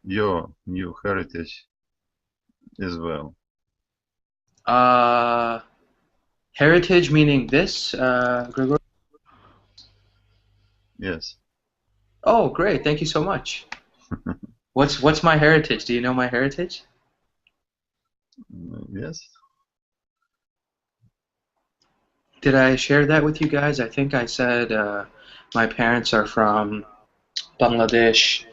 your new heritage as well. Uh, heritage meaning this, Gregor? Yes. Oh, great. Thank you so much. What's my heritage? Do you know my heritage? Yes. Did I share that with you guys? I think I said my parents are from Bangladesh,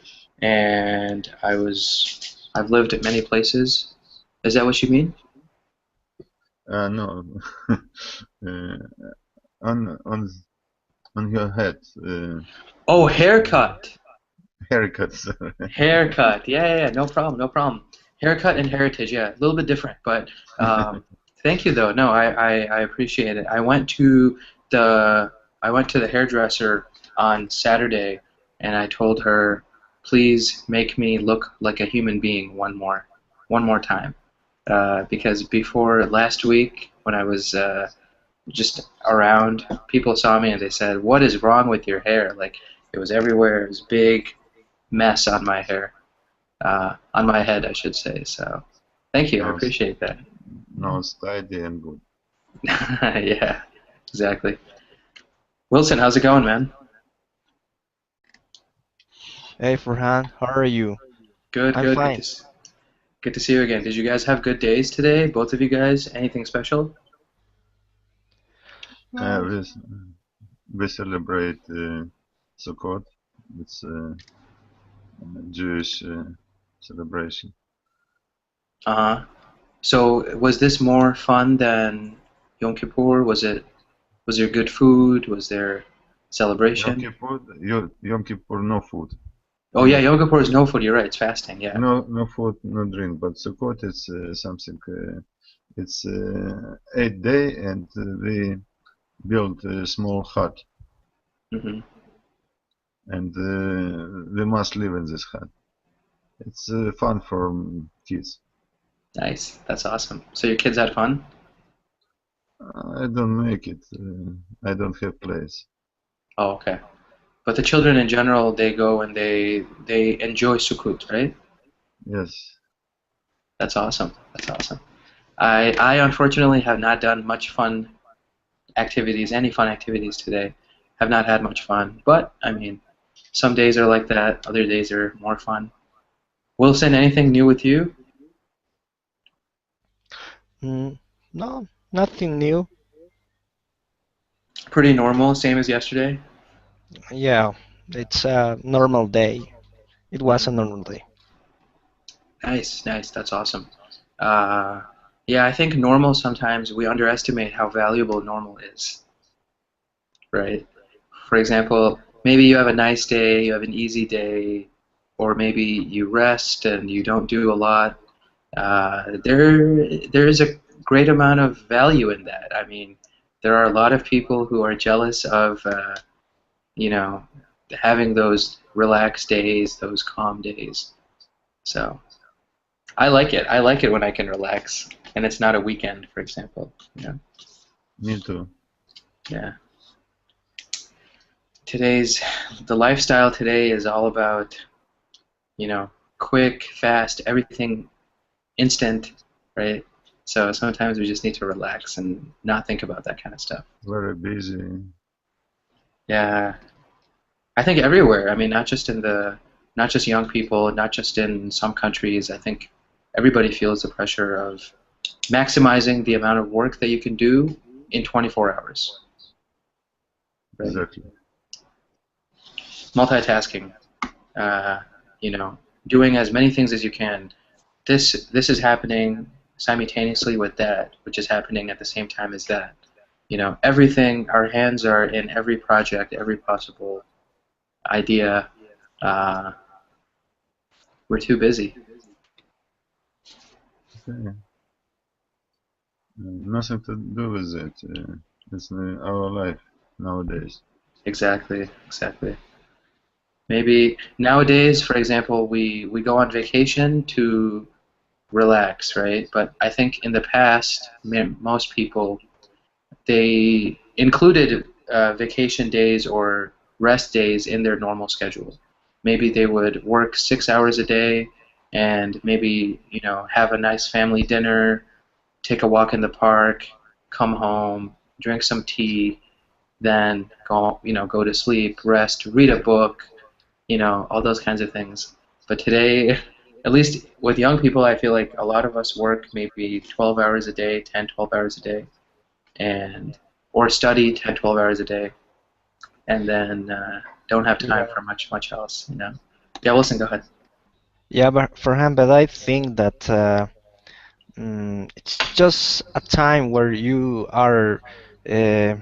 and I've lived at many places. Is that what you mean? No. uh, on on your head, Oh, what's haircut. haircuts? Haircut. Yeah, yeah, yeah. No problem, no problem. Haircut and heritage, yeah, a little bit different, but thank you though. No, I appreciate it. The I went to the hairdresser on Saturday, and I told her, please make me look like a human being one more time. Because before last week, when I was just around, people saw me and they said, "What is wrong with your hair?" Like it was everywhere. It was big mess on my hair, on my head, I should say. So, thank you. I No, appreciate that. no, steady and good. Yeah, exactly. Wilson, how's it going, man? Hey Farhan, how are you? Good, I'm good. fine. Good to see you again. Did you guys have good days today? Both of you guys? Anything special? Uh, Well, we, we celebrate Sukkot. It's a Jewish celebration. Uh-huh. So, was this more fun than Yom Kippur? Was there good food? Was there Yom celebration? Kippur, Yom Kippur, no food. Oh yeah, Drink, Yom Kippur is no food. You're right. It's fasting. Yeah. no food, no drink. But Sukkot is something. It's 8 day, and we build a small hut, Hmm. and we must live in this hut. It's fun for kids. Nice. That's awesome. So your kids had fun? I don't make it. I don't have place. Oh, okay. But the children in general, they go and they enjoy Sukkot, right? Yes, That's awesome. That's awesome. I unfortunately have not done much fun activities, any fun activities today. Have not had much fun. But I mean, some days are like that. Other days are more fun. Wilson, anything new with you? mm, no, nothing new. Pretty normal, same as yesterday. Yeah, it's a normal day. It was a Hmm. normal day. Nice, nice. That's awesome. Uh, yeah, I think normal sometimes we underestimate how valuable normal is, right? For example, maybe you have a nice day, you have an easy day, or maybe you rest and you don't do a lot. There is a great amount of value in that. I mean, there are a lot of people who are jealous of, you know, having those relaxed days, those calm days. So I like it. I like it when I can relax and it's not a weekend, for example. me too. Yeah. Today's the lifestyle today is all about you know, quick, fast, everything instant, right? So sometimes we just need to relax and not think about that kind of stuff. Very busy. Yeah, I think everywhere. I mean, not just young people, not just in some countries. I think everybody feels the pressure of maximizing the amount of work that you can do in 24 hours, right? Exactly. Multitasking, uh, you know, doing as many things as you can. This is happening simultaneously with that, which is happening at the same time as that. Everything. Our hands are in every project, every possible idea. Uh, we're too busy. Okay. Nothing to do with it. It's our life nowadays. Exactly, exactly. Maybe nowadays, for example, we go on vacation to relax, right? But I think in the past, most people they included vacation days or rest days in their normal schedule. Maybe they would work 6 hours a day, and maybe have a nice family dinner, take a walk in the park, come home, drink some tea, then go to sleep, rest, read a book, all those kinds of things. But today, at least with young people, I feel like a lot of us work maybe 12 hours a day, 10, 12 hours a day, and or study 10, 12 hours a day, and then don't have time Yeah. for much else. Yeah, Wilson, go ahead. Yeah, but for him, but I think that it's just a time where you are, uh,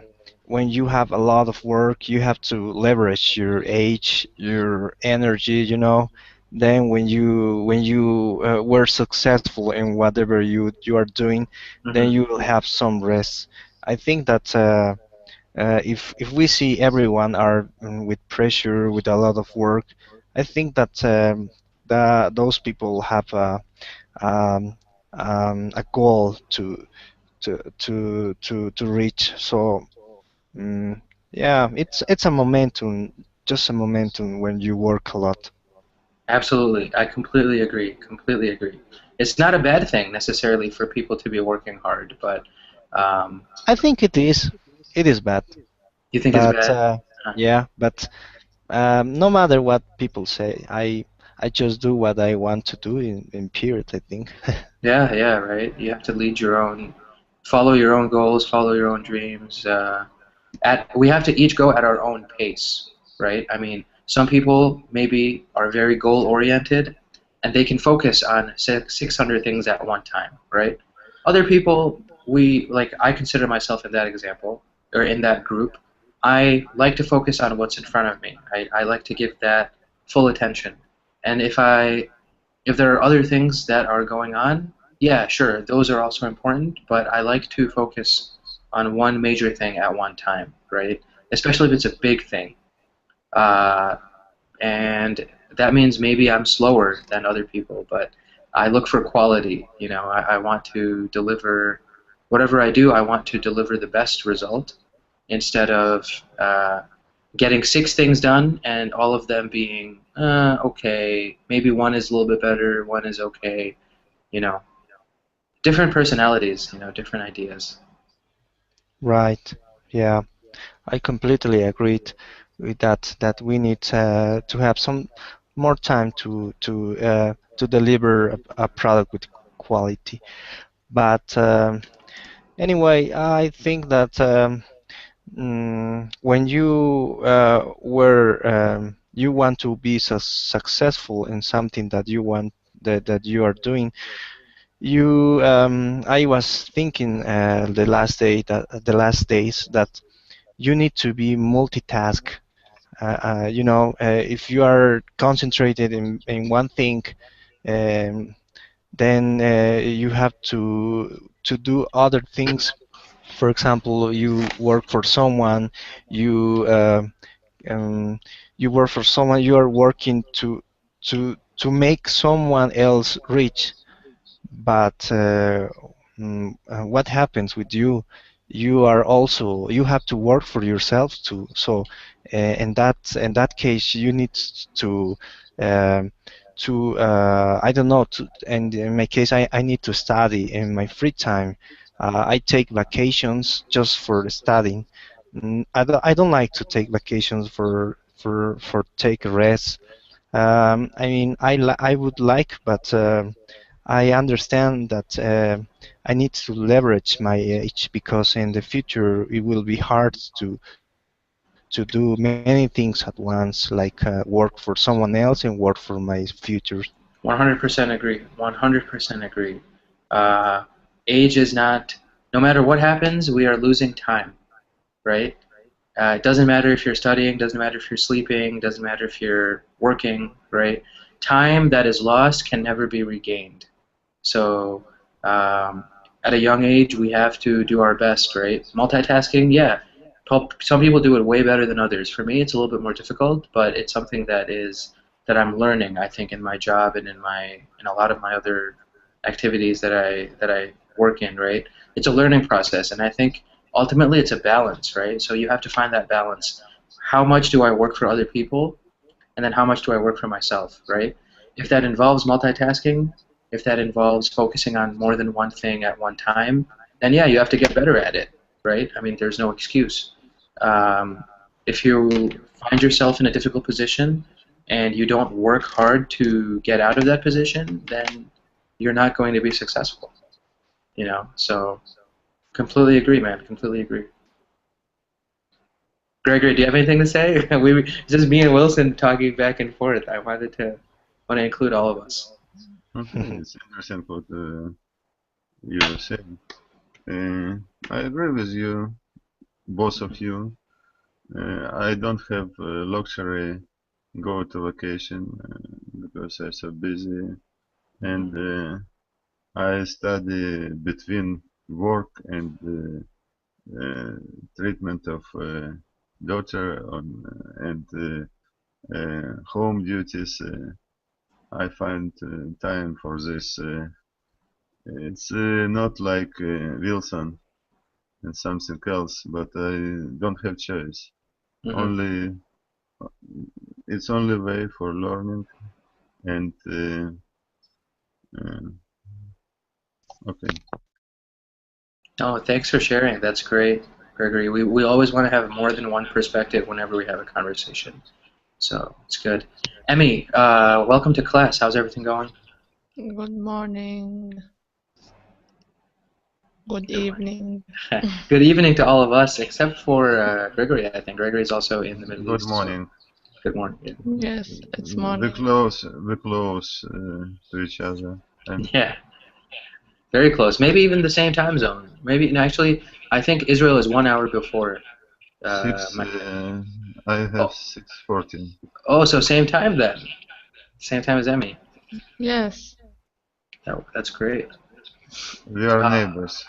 when you have a lot of work, you have to leverage your age, your energy, you know. Then when you were successful in whatever you are doing, then Hmm. you will have some rest. I think that if we see everyone are with pressure, with a lot of work, I think that those people have um, a goal to reach. So yeah, it's a momentum, just a momentum when you work a lot. Absolutely, I completely agree. Completely agree. It's not a bad thing necessarily for people to be working hard, but um, I think it is bad, you think it's but bad? Uh, yeah, but no matter what people say, I just do what I want to do in period, I think. yeah, yeah, right. You have to lead your own, follow your own goals, follow your own dreams. We have to each go at our own pace, right? I mean, some people maybe are very goal oriented and they can focus on 600 things at one time, right? Other people, I consider myself in that example or in that group. I like to focus on what's in front of me. I like to give that full attention. And if there are other things that are going on, yeah, sure, those are also important, but I like to focus on one major thing at one time, right? Especially if it's a big thing. Uh, and that means maybe I'm slower than other people, but I look for quality. I want to deliver whatever I do, I want to deliver the best result instead of uh, getting six things done and all of them being okay. Maybe one is a little bit better, one is okay. You know, different personalities. Different ideas. Right. Yeah, I completely agreed with that. That we need to have some more time to deliver a product with quality. But anyway, I think that when you want to be successful in something that that you are doing, I was thinking the last days that you need to be multitask. If you are concentrated in one thing, um, then you have to do other things. For example, you work for someone, you um, you work for someone, you are working to make someone else rich. But what happens with you? You have to work for yourself too. So in that case, you need um, I don't know. And in my case, I need to study in my free time. I take vacations just for studying. I don't like to take vacations for take a rest. I mean, I would like, but I understand that I need to leverage my age because in the future it will be hard to do many things at once, like work for someone else and work for my future. 100% agree. 100% agree. Uh, Age is not. No matter what happens, we are losing time, right? It doesn't matter if you're studying, doesn't matter if you're sleeping, doesn't matter if you're working, right? Time that is lost can never be regained. So um, at a young age, we have to do our best, right? Multitasking, yeah. Some people do it way better than others. For me, it's a little bit more difficult, but it's something that I'm learning. I think in my job and in a lot of my other activities that I work in, right? It's a learning process, and I think ultimately it's a balance, right? So you have to find that balance. How much do I work for other people, and then how much do I work for myself, right? if that involves multitasking, if that involves focusing on more than one thing at one time, then yeah, you have to get better at it, right? I mean, there's no excuse. If you find yourself in a difficult position and you don't work hard to get out of that position, then you're not going to be successful. You know, so completely agree, man. Completely agree. Gregory, do you have anything to say? It's just me and Wilson talking back and forth. I want to include all of us. Okay, it's interesting what you said. I agree with you, both of you. I don't have luxury go to vacation because I'm so busy, and I study between work and treatment of daughter and home duties. I find time for this. It's not like Wilson and something else, but I don't have choice. Mm-hmm. Only it's only way for learning, and okay. Oh, thanks for sharing. That's great, Gregory. We always want to have more than one perspective whenever we have a conversation. So it's good. Emmy, welcome to class. How's everything going? Good morning. Good evening. Good evening to all of us, except for Gregory. I think Gregory's also in the Middle Good East. morning. So good morning. Yeah. Yes, it's morning. We're close to each other. And Yeah. Very close. Maybe even the same time zone. Maybe, no, actually, I think Israel is 1 hour before. I have 6:14. Oh, so same time then. Same time as Emmy. Yes. Oh, that's great. We are neighbors.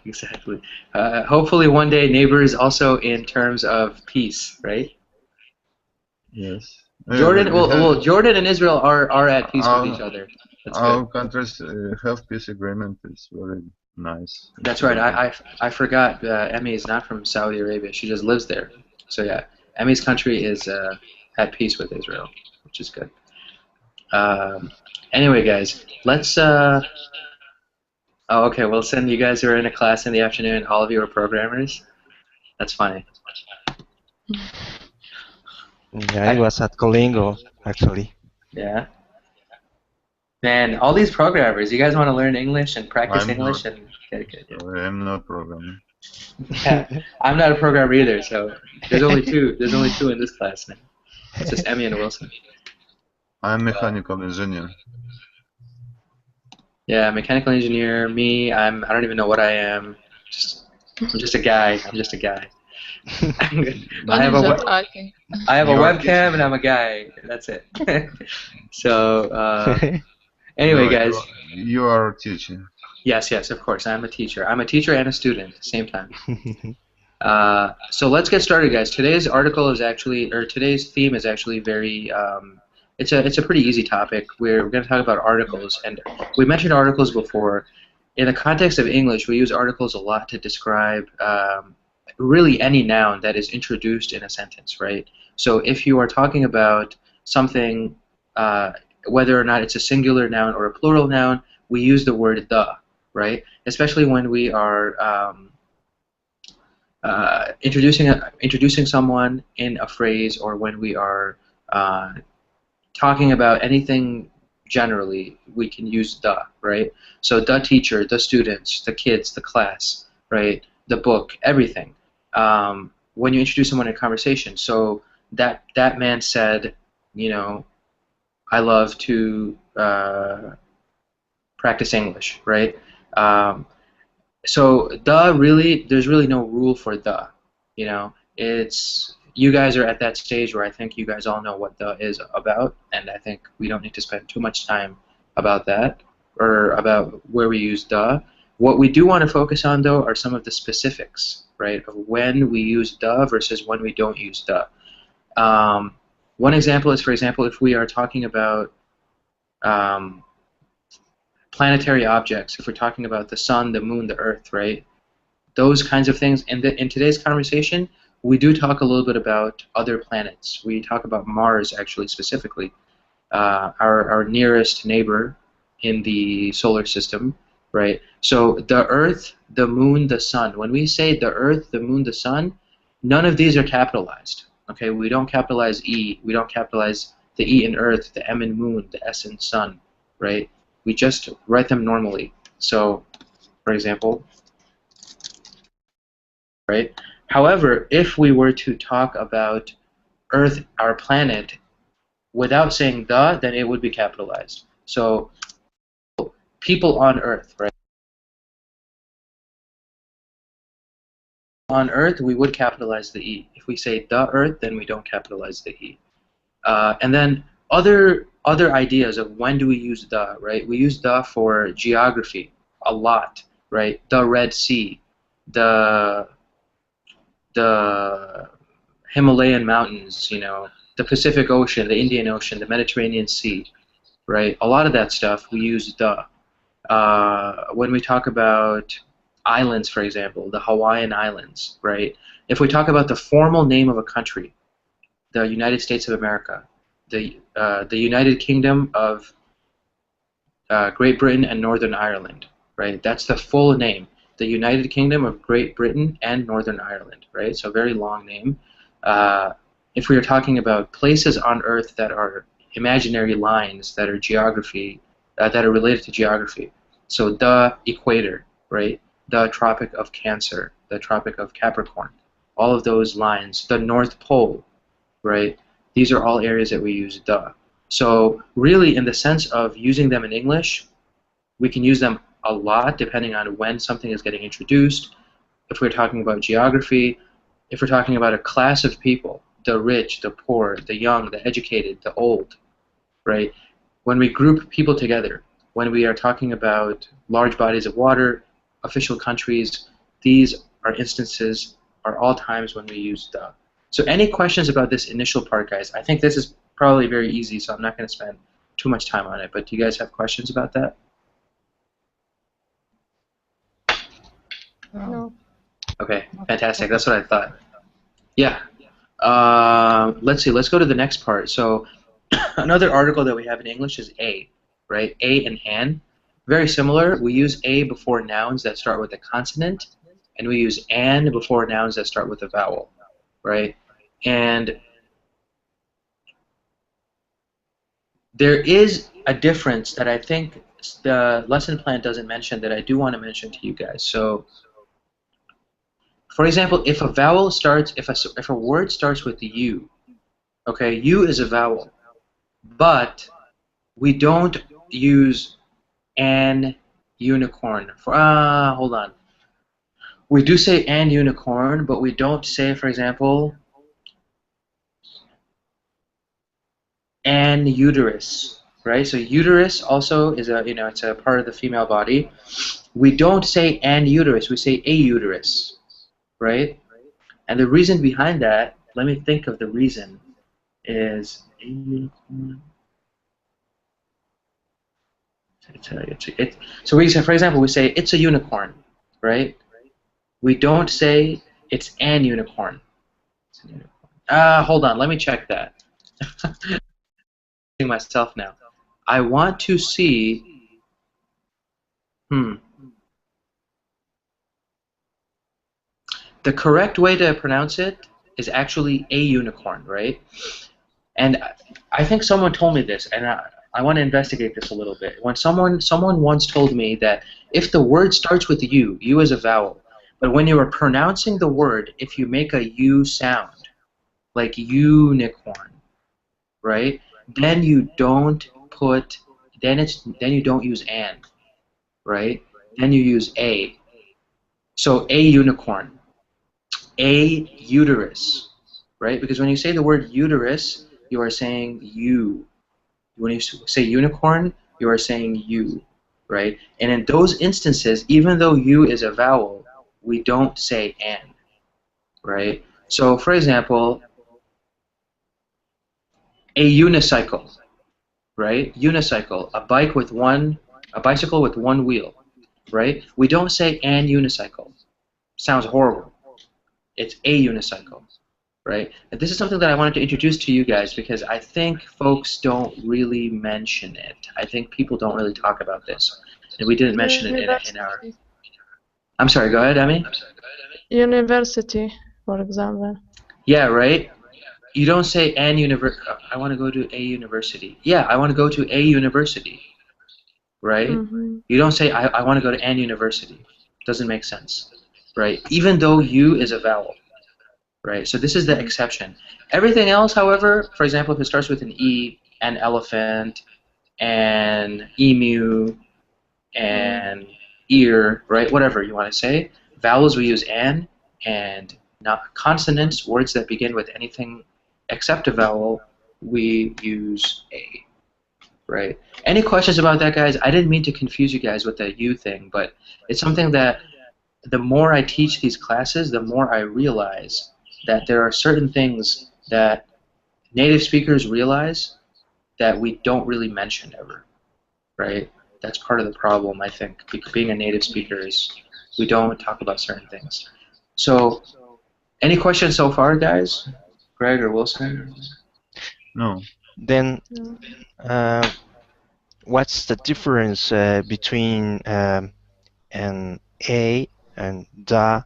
Exactly. Hopefully one day neighbors also in terms of peace, right? Yes. Jordan, well, Jordan and Israel are at peace with each other. That's our good. countries have peace agreement. It's very nice. That's right. I forgot. Emmy is not from Saudi Arabia. She just lives there. So yeah, Emmy's country is at peace with Israel, which is good. Anyway, guys, let's. Oh, okay. Wilson, you guys are in a class in the afternoon. All of you are programmers. That's funny. Yeah, I was at Colingo, actually. Yeah. Man, all these programmers, you guys want to learn English and practice English and get good. Yeah. I'm not programming. Yeah, I'm not a programmer either, so there's only two. There's only two in this class now. It's just Emmy and Wilson. I'm mechanical engineer. Yeah, mechanical engineer. Me, I don't even know what I am. I'm just a guy. I'm just a guy. I have a webcam and I'm a guy. That's it. So anyway, guys. You are a teacher. Yes, of course. I'm a teacher. I'm a teacher and a student at the same time. So let's get started, guys. Today's article is actually, or today's theme is actually very. It's a pretty easy topic. We're going to talk about articles, and we mentioned articles before. In the context of English, we use articles a lot to describe really any noun that is introduced in a sentence, right? So if you are talking about something, whether or not it's a singular noun or a plural noun, we use the word the, right? Especially when we are introducing someone in a phrase, or when we are talking about anything generally, we can use the, right? So the teacher, the students, the kids, the class, right? The book, everything. When you introduce someone in a conversation, so that man said, you know, I love to practice English, right? So the really, there's really no rule for the, you know. It's, you guys are at that stage where I think you guys all know what the is about, and I think we don't need to spend too much time about that, or about where we use the. What we do want to focus on, though, are some of the specifics, right, of when we use the versus when we don't use the. One example is, for example, if we are talking about planetary objects, if we're talking about the sun, the moon, the earth, right, those kinds of things. In today's conversation, we do talk a little bit about other planets. We talk about Mars, actually, specifically. our nearest neighbor in the solar system, right? So the Earth, the Moon, the Sun. When we say the Earth, the Moon, the Sun, none of these are capitalized. Okay, we don't capitalize E. We don't capitalize the E in Earth, the M in Moon, the S in Sun, right? We just write them normally. So, for example, right? However, if we were to talk about Earth, our planet, without saying the, then it would be capitalized. So, people on Earth, right? On Earth, we would capitalize the E. If we say the Earth, then we don't capitalize the E. And then other ideas of when do we use the, right? We use the for geography a lot, right? The Red Sea, the Himalayan mountains, you know, the Pacific Ocean, the Indian Ocean, the Mediterranean Sea, right? A lot of that stuff we use the. When we talk about islands, for example, the Hawaiian Islands, right? If we talk about the formal name of a country, the United States of America, the United Kingdom of Great Britain and Northern Ireland, right? That's the full name, the United Kingdom of Great Britain and Northern Ireland, right? So very long name. If we are talking about places on Earth that are imaginary lines that are geography, that are related to geography, so the equator, right? The Tropic of Cancer, the Tropic of Capricorn, all of those lines, the North Pole, right? These are all areas that we use the. So really, in the sense of using them in English, we can use them a lot depending on when something is getting introduced. If we're talking about geography, if we're talking about a class of people, the rich, the poor, the young, the educated, the old, right? When we group people together, when we are talking about large bodies of water, official countries, these are instances, are all times when we use the. So any questions about this initial part, guys? I think this is probably very easy, so I'm not going to spend too much time on it, but do you guys have questions about that? No. Okay, fantastic. That's what I thought. Yeah. Let's see. Let's go to the next part. So another article that we have in English is a, right? A and an. Very similar. We use a before nouns that start with a consonant, and we use an before nouns that start with a vowel, right? And there is a difference that I think the lesson plan doesn't mention that I do want to mention to you guys. So, for example, if a vowel starts, if a word starts with the U, okay, U is a vowel, but we don't use an unicorn. Hold on. We do say an unicorn, but we don't say, for example, an uterus, right? So uterus also is a, it's a part of the female body. We don't say an uterus, we say a uterus, right? And the reason behind that, let me think of the reason, is a unicorn. So we say, for example, we say it's a unicorn, right? We don't say it's an unicorn. It's a unicorn. Hold on, let me check that. Myself now. I want to see. The correct way to pronounce it is actually a unicorn, right? And I think someone told me this, and I want to investigate this a little bit. When someone once told me that if the word starts with U, U is a vowel, but when you are pronouncing the word, if you make a U sound, like unicorn, right? Then you don't put, then you don't use an, right? Then you use a. So a unicorn, a uterus, right? Because when you say the word uterus, you are saying you. When you say unicorn, you are saying you, right? And in those instances, even though U is a vowel, we don't say an, right? So, for example, a unicycle, right? Unicycle, a bicycle with one wheel, right? We don't say an unicycle. Sounds horrible. It's a unicycle, right? And this is something that I wanted to introduce to you guys because I think folks don't really mention it. I think people don't really talk about this, and we didn't mention it in our. University. I'm sorry. Go ahead, Emmy. University, for example. Yeah, right. You don't say an I want to go to a university. Yeah, I want to go to a university. Right? You don't say I want to go to an university. Doesn't make sense, right? Even though U is a vowel, right? So this is the exception. Everything else, however, for example, if it starts with an E, an elephant, an emu, and ear, right? Whatever you want to say. Vowels we use an, and not consonants, words that begin with anything except a vowel, we use a. Right. Any questions about that, guys? I didn't mean to confuse you guys with the U thing, but it's something that the more I teach these classes, the more I realize that there are certain things that native speakers realize that we don't really mention ever. Right? That's part of the problem, I think. Being a native speaker is we don't talk about certain things. So, any questions so far, guys? Greg or Wilson? No. Then, what's the difference between an a and da?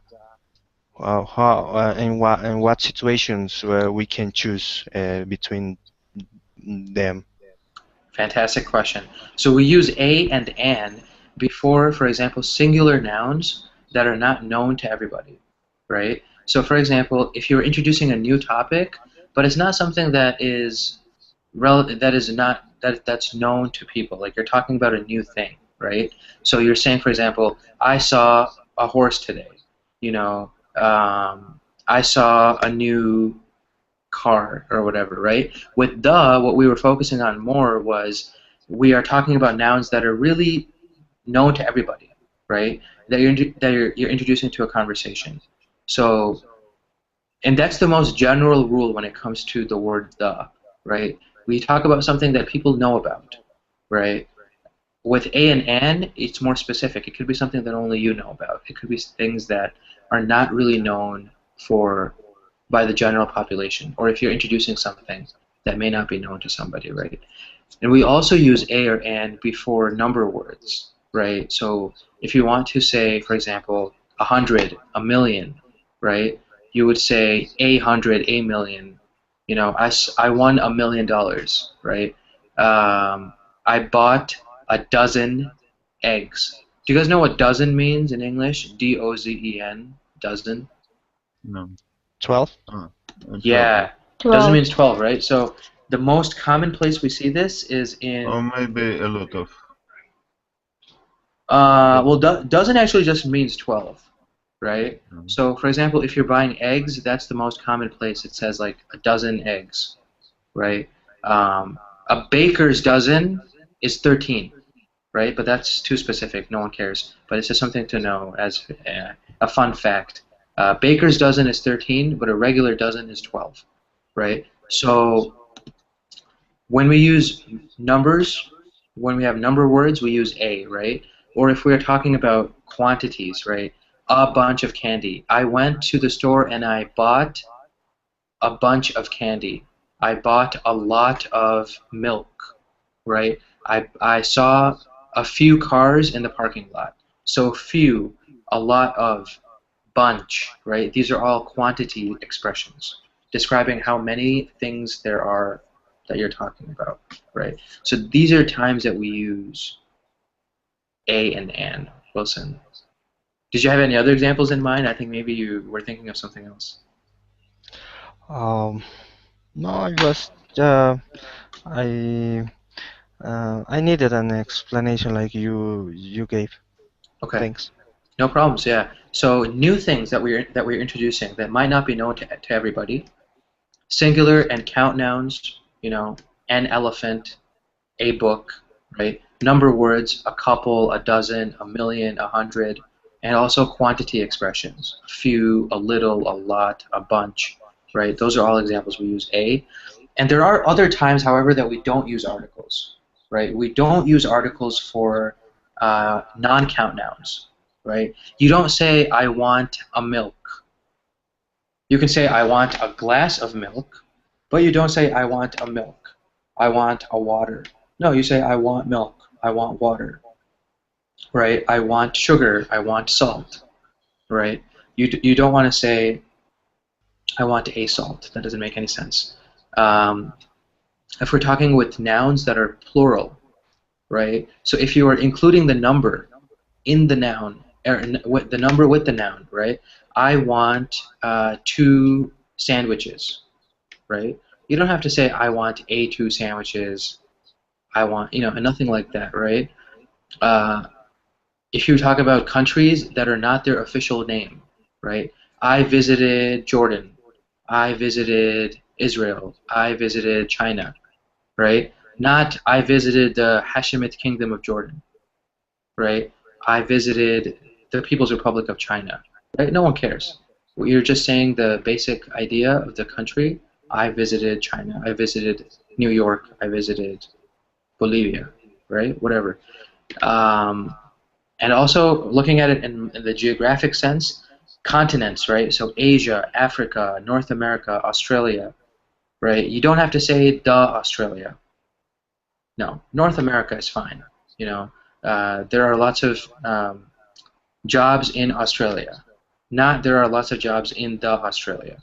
How in what situations we can choose between them? Fantastic question. So we use a and an before, for example, singular nouns that are not known to everybody, right? So, for example, if you're introducing a new topic, but it's not something that is that's known to people, like you're talking about a new thing, right? So you're saying, for example, I saw a horse today. You know, I saw a new car or whatever, right? With the, what we were focusing on more was we are talking about nouns that are really known to everybody, right? That you're introducing to a conversation. So, and that's the most general rule when it comes to the word the, right? We talk about something that people know about, right? With a and an, it's more specific. It could be something that only you know about. It could be things that are not really known by the general population, or if you're introducing something that may not be known to somebody, right? And we also use a or an before number words, right? So if you want to say, for example, 100, a million, right? You would say 100, a million. You know, I won $1 million, right? I bought a dozen eggs. Do you guys know what dozen means in English? D-O-Z-E-N, dozen. No. 12? Yeah, 12. dozen means 12, right? So the most common place we see this is in. Or maybe a lot of. Well, dozen actually just means 12, right? So, for example, if you're buying eggs, that's the most common place. It says like a dozen eggs, right? A baker's dozen is 13, right? But that's too specific. No one cares. But it's just something to know as a fun fact. Baker's dozen is 13, but a regular dozen is 12, right? So when we use numbers, when we have number words, we use a, right? Or if we're talking about quantities, right? A bunch of candy. I went to the store and I bought a bunch of candy. I bought a lot of milk, right? I saw a few cars in the parking lot. So few, a lot of, bunch, right? These are all quantity expressions describing how many things there are that you're talking about, right? So these are times that we use a and an. Wilson, did you have any other examples in mind? I think maybe you were thinking of something else. No, I was I needed an explanation like you gave. Okay. Thanks. No problems. Yeah. So new things that we're introducing that might not be known to everybody. Singular and count nouns. You know, an elephant, a book, right? Number words, a couple, a dozen, a million, 100, and also quantity expressions. A few, a little, a lot, a bunch, right? Those are all examples we use a. And there are other times, however, that we don't use articles, right? We don't use articles for non-count nouns, right? You don't say, I want a milk, You can say I want a glass of milk, but you don't say I want a milk. I want a water. No, you say I want milk. I want water. Right? I want sugar. I want salt. Right? You don't want to say I want a salt. That doesn't make any sense. If we're talking with nouns that are plural, right? So if you are including the number in the noun, or with the number with the noun, right? I want 2 sandwiches, right? You don't have to say I want a 2 sandwiches. I want, nothing like that, right? If you talk about countries that are not their official name, right? I visited Jordan. I visited Israel. I visited China, right? Not I visited the Hashemite Kingdom of Jordan, right? I visited the People's Republic of China, right? No one cares. You're just saying the basic idea of the country. I visited China. I visited New York. I visited Bolivia, right? Whatever. And also looking at it in the geographic sense, continents, right? So Asia, Africa, North America, Australia, right? You don't have to say the Australia. No, North America is fine. There are lots of jobs in Australia. Not there are lots of jobs in the Australia.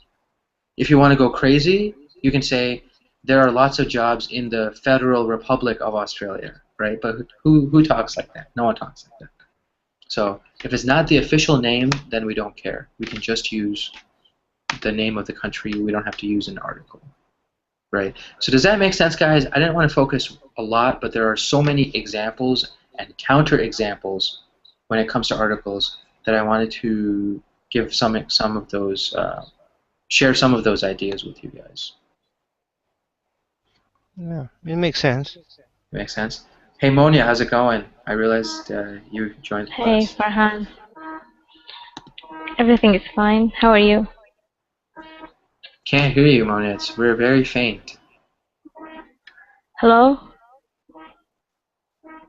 If you want to go crazy, you can say there are lots of jobs in the Federal Republic of Australia, right? But who talks like that? No one talks like that. So if it's not the official name, then we don't care. We can just use the name of the country. We don't have to use an article, right? So does that make sense, guys? I didn't want to focus a lot, but there are so many examples and counter examples when it comes to articles that I wanted to give some of those, share some of those ideas with you guys. Yeah, it makes sense. Makes sense. Hey Monia, how's it going? I realized you joined the Hey, class. Farhan. Everything is fine. How are you? Can't hear you, Monia. We're very faint. Hello?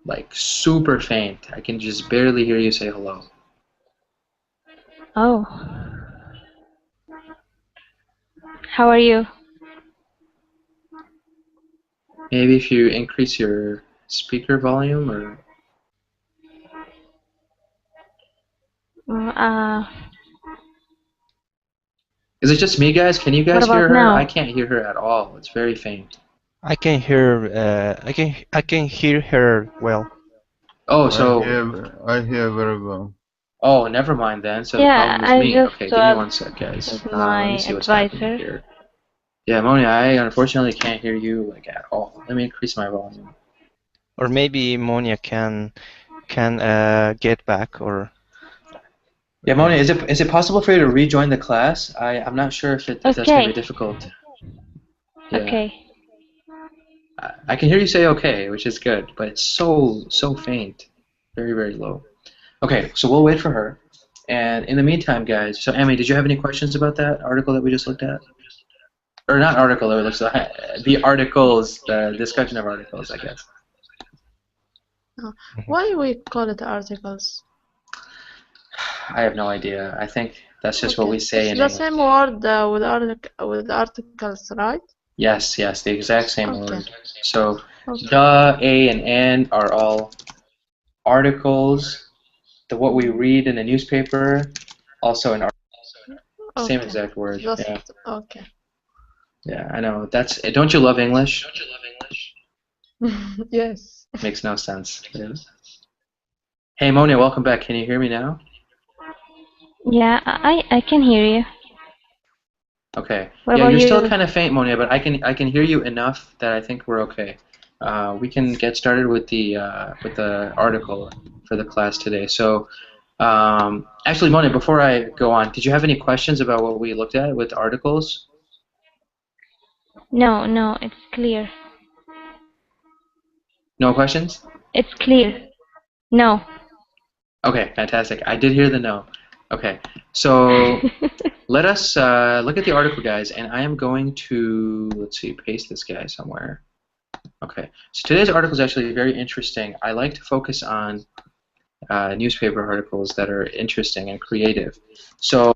Like super faint. I can just barely hear you say hello. Oh. How are you? Maybe if you increase your speaker volume, or is it just me, guys? Can you guys What about hear her? now? I can't hear her at all. It's very faint. I can hear. I can hear her well. Oh, so I hear very well. oh, never mind then. So the Yeah, problem is I me. just Okay, give me one sec, guys. with Let my me see what's happening advisor. here. Yeah, Monia, I unfortunately can't hear you like at all. Let me increase my volume. Or maybe Monia can get back, or Yeah, Monia, is it possible for you to rejoin the class? I'm not sure if that's going to Okay. be difficult. Yeah. Okay. I can hear you say okay, which is good, but it's so faint, very, very low. Okay, so we'll wait for her. And in the meantime, guys, so Amy, did you have any questions about that article that we just looked at? Or not article, it looks like the articles, the discussion of articles, I guess. Why we call it articles? I have no idea. I think that's just what Okay. we say in It's the English. same word with articles, right? Yes, the exact same Okay. word. So Okay. the, a, and an are all articles. What we read in the newspaper, also an article. Same Okay. exact word. Just Yeah. okay. Yeah, I know. Don't you love English? Yes. Makes no sense. Yeah. Hey Monia, welcome back. Can you hear me now? Yeah, I can hear you. Okay. What Yeah, about you're still you? kind of faint, Monia, but I can hear you enough that I think we're okay. We can get started with the article for the class today. So, actually, Monia, before I go on, did you have any questions about what we looked at with articles? No, it's clear. No questions? It's clear. No. Okay, fantastic. I did hear the no. Okay, so let us look at the article, guys, and I am going to, let's see, paste this guy somewhere. Okay, so today's article is actually very interesting. I like to focus on newspaper articles that are interesting and creative. So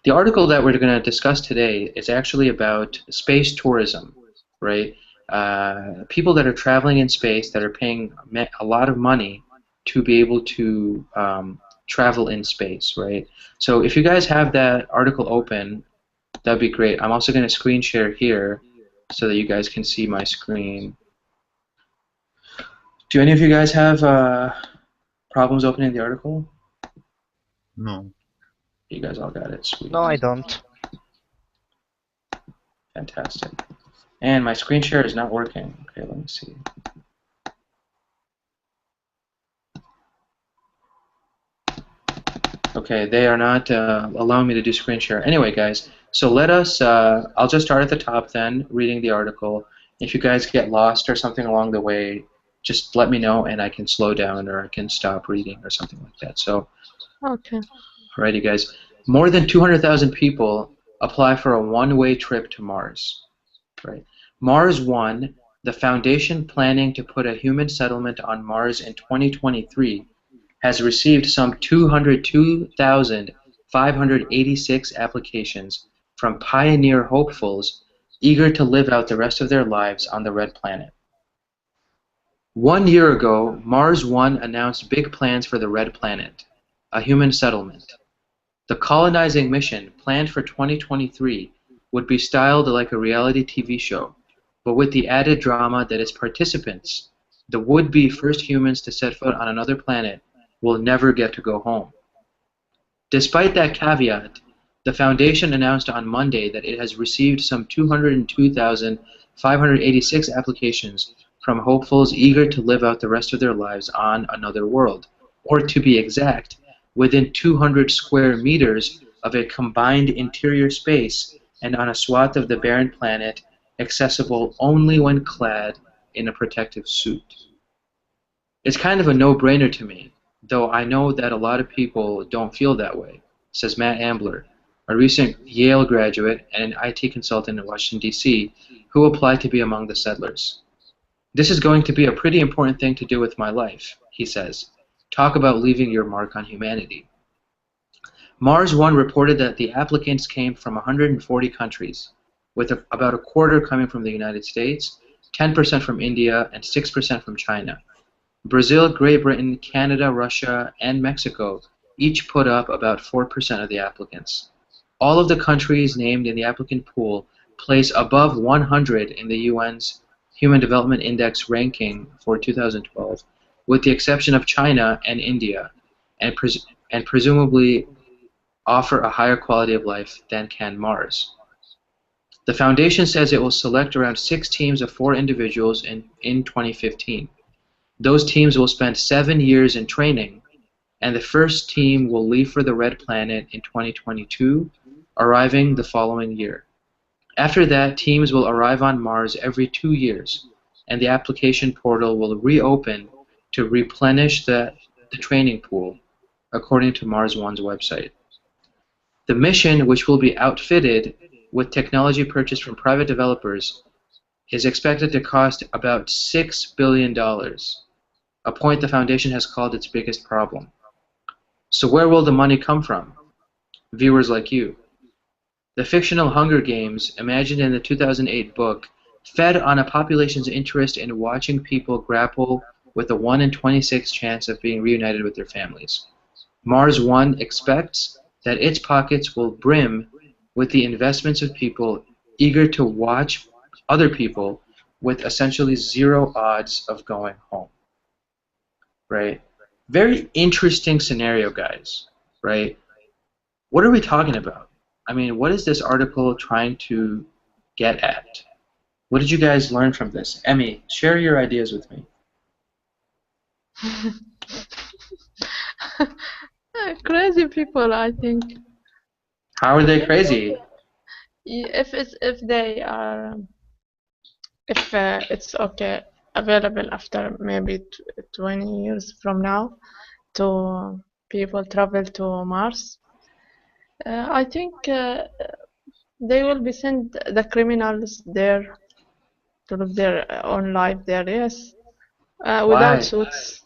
The article that we're going to discuss today is actually about space tourism, right? People that are traveling in space that are paying a lot of money to be able to travel in space, right? So if you guys have that article open, that'd be great. I'm also going to screen share here so that you guys can see my screen. Do any of you guys have problems opening the article? No. You guys all got it. Sweet. No, I don't. Fantastic. And my screen share is not working. Okay, let me see. Okay, they are not allowing me to do screen share. Anyway, guys, so let us, I'll just start at the top then, reading the article. If you guys get lost or something along the way, just let me know and I can slow down or I can stop reading or something like that. So, Okay. alrighty, guys. More than 200,000 people apply for a one-way trip to Mars. Right. Mars One, the foundation planning to put a human settlement on Mars in 2023, has received some 202,586 applications from pioneer hopefuls eager to live out the rest of their lives on the red planet. 1 year ago, Mars One announced big plans for the red planet, a human settlement. The colonizing mission, planned for 2023, would be styled like a reality TV show, but with the added drama that its participants, the would-be first humans to set foot on another planet, will never get to go home. Despite that caveat, the Foundation announced on Monday that it has received some 202,586 applications from hopefuls eager to live out the rest of their lives on another world, or to be exact, within 200 square meters of a combined interior space and on a swath of the barren planet accessible only when clad in a protective suit. It's kind of a no-brainer to me, though I know that a lot of people don't feel that way, says Matt Ambler, a recent Yale graduate and an IT consultant in Washington, D.C., who applied to be among the settlers. This is going to be a pretty important thing to do with my life, he says. Talk about leaving your mark on humanity. Mars One reported that the applicants came from 140 countries, with about a quarter coming from the United States, 10% from India, and 6% from China. Brazil, Great Britain, Canada, Russia, and Mexico each put up about 4% of the applicants. All of the countries named in the applicant pool place above 100 in the UN's Human Development Index ranking for 2012, with the exception of China and India, and presumably offer a higher quality of life than can Mars. The Foundation says it will select around 6 teams of 4 individuals in 2015. Those teams will spend 7 years in training, and the first team will leave for the Red Planet in 2022, arriving the following year. After that, teams will arrive on Mars every 2 years, and the application portal will reopen to replenish the training pool, according to Mars One's website. The mission, which will be outfitted with technology purchased from private developers, is expected to cost about $6 billion, a point the Foundation has called its biggest problem. So where will the money come from? Viewers like you. The fictional Hunger Games, imagined in the 2008 book, fed on a population's interest in watching people grapple with a 1 in 26 chance of being reunited with their families. Mars One expects that its pockets will brim with the investments of people eager to watch other people with essentially 0 odds of going home. Right? Very interesting scenario, guys. Right? What are we talking about? I mean, what is this article trying to get at? What did you guys learn from this? Emmy, share your ideas with me. Crazy people, I think. How are they crazy? If it's okay available after maybe 20 years from now to people travel to Mars, I think they will be sent the criminals there to live their own life there. Yes, without suits.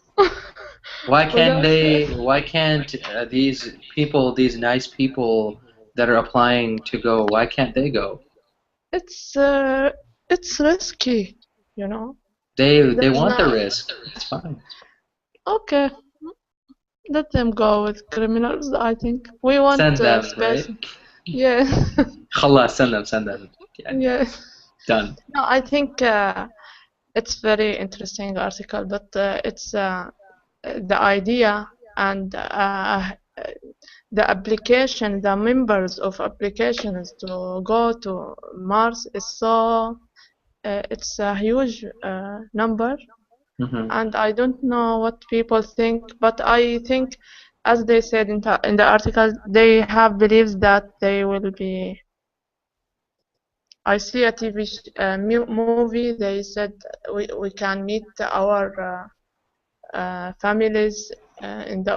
Why can't Without- they? Why can't these people, these nice people, that are applying to go? Why can't they go? It's risky, you know. They There's want the no. risk. It's fine. Okay, let them go with criminals. I think we want Send them, space. right? Yeah. Khalas, send them. Yeah, Yeah. done. No, I think it's very interesting article, but it's the idea and the application, the members of applications to go to Mars is so it's a huge number, Hmm. and I don't know what people think, but I think, as they said in the article, they have beliefs that they will be. I see a TV movie. They said we can meet our families in the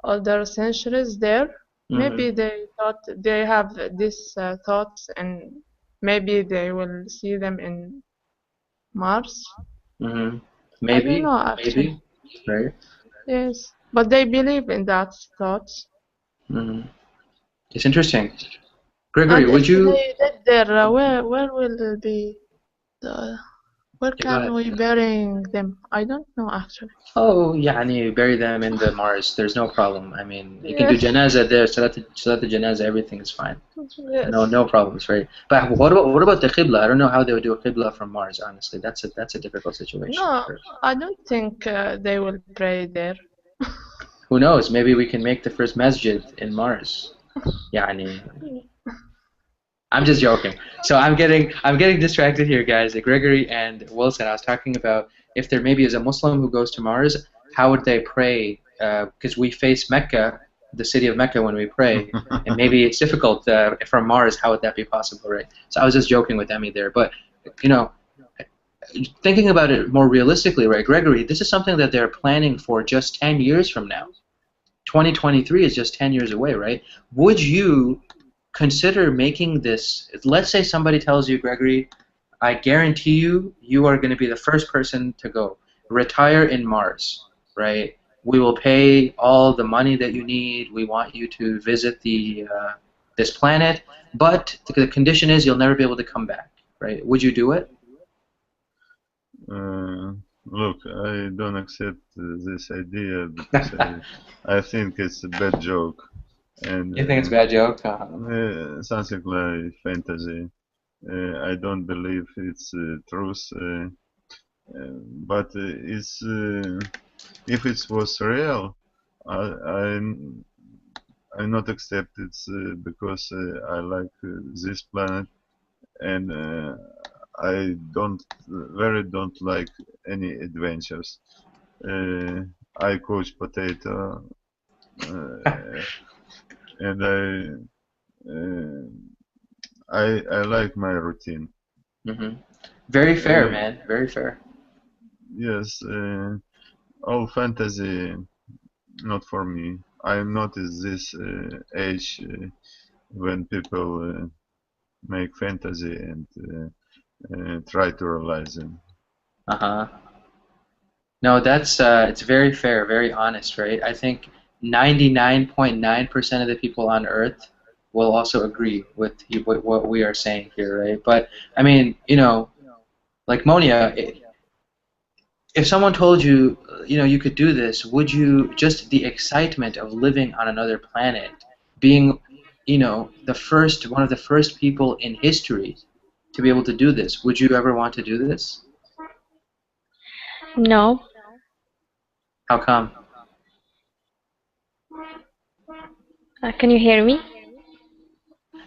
older centuries there. Hmm. Maybe they thought they have these thoughts, and maybe they will see them in Mars. Hmm. I don't Maybe, know actually. right? Yes, but they believe in that thoughts. Hmm. It's interesting. Gregory, And would if you? they did there, where will it be? The, where Yeah, go can ahead. we burying them? I don't know actually. Oh, يعني bury them in the Mars. There's no problem. I mean, you can do Yes, janaza there, salat the janaza, everything is fine. yes. No problems, right? But what about the qibla? I don't know how they would do a qibla from Mars. Honestly, that's a difficult situation. No, I don't think they will pray there. Who knows? Maybe we can make the first masjid in Mars. يعني I'm just joking. So I'm getting distracted here, guys. Gregory and Wilson, I was talking about if there maybe is a Muslim who goes to Mars, how would they pray? Because we face Mecca, the city of Mecca, when we pray, and maybe it's difficult from Mars. How would that be possible, right? So I was just joking with Emmy there, but you know, thinking about it more realistically, right, Gregory, this is something that they're planning for just 10 years from now. 2023 is just 10 years away, right? Would you consider making this, let's say somebody tells you, Gregory, I guarantee you are going to be the first person to go. Retire in Mars, right? We will pay all the money that you need. We want you to visit this planet, but the condition is you'll never be able to come back, right? Would you do it? Look, I don't accept this idea because I think it's a bad joke. And You think it's a bad joke? something like fantasy. I don't believe it's truth, but it's if it was real, I not accept it because I like this planet, and I don't like any adventures. I coach potato, and I like my routine. Mm-hmm. Very fair, man. Very fair. Yes, all fantasy not for me. I'm not at this age when people make fantasy and try to realize them. Uh-huh. No, that's it's very fair, very honest, right? I think 99.9% of the people on Earth will also agree with what we are saying here, right? But I mean, like Monia, if someone told you, you could do this, would you just the excitement of living on another planet, being, one of the first people in history to be able to do this, would you ever want to do this? No. How come? Can you hear me?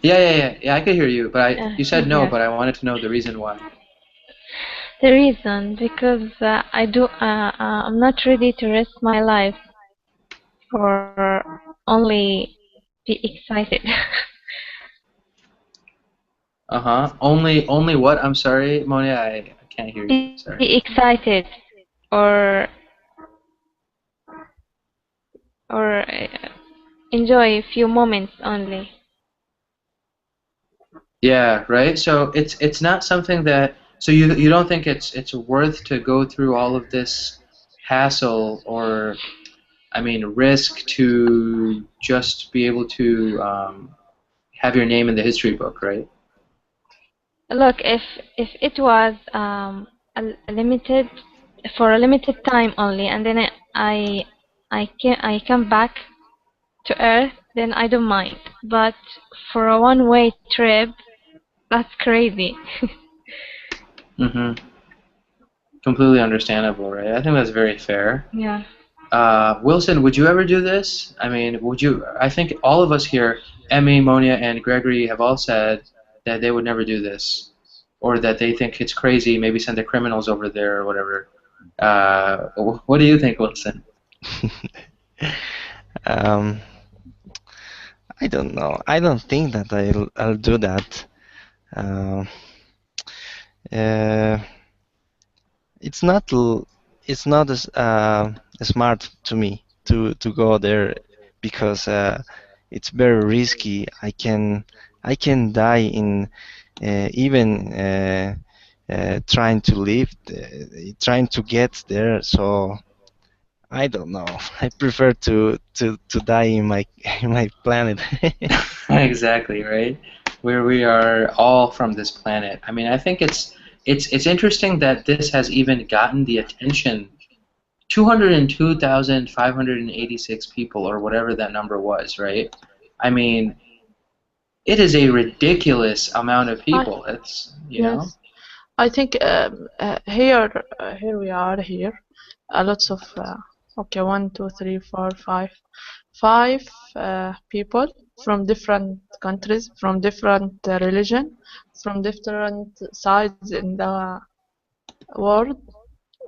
Yeah, I could hear you, but you said no, yes. but I wanted to know the reason why. The reason, because I'm not ready to risk my life for only be excited. Only what? I'm sorry, Monia, I can't hear you. Sorry. Be excited, or enjoy a few moments only. Yeah, right. So it's not something that. So you don't think it's worth to go through all of this hassle, or I mean, risk to just be able to have your name in the history book, right? Look, if it was a limited for a limited time only, and then I come back to Earth, then I don't mind. But for a one-way trip, that's crazy. Mm-hmm. Completely understandable, right? I think that's very fair. Yeah. Wilson, would you ever do this? I mean, would you? I think all of us here, Emmy, Monia, and Gregory, have all said that they would never do this, or that they think it's crazy. Maybe send the criminals over there or whatever. What do you think, Wilson? I don't know. I don't think that I'll do that. Uh, uh, it's not as smart to me to go there because it's very risky. I can die in even trying to live, trying to get there. So I don't know. I prefer to die in my in my planet. Exactly, right? Where we are all from this planet. I mean, I think it's interesting that this has even gotten the attention. 202,586 people, or whatever that number was, right? I mean, it is a ridiculous amount of people. It's, you know. Yes, I think here we are here. Lots of okay, 1, 2, 3, 4, 5 people from different countries, from different religion, from different sides in the world.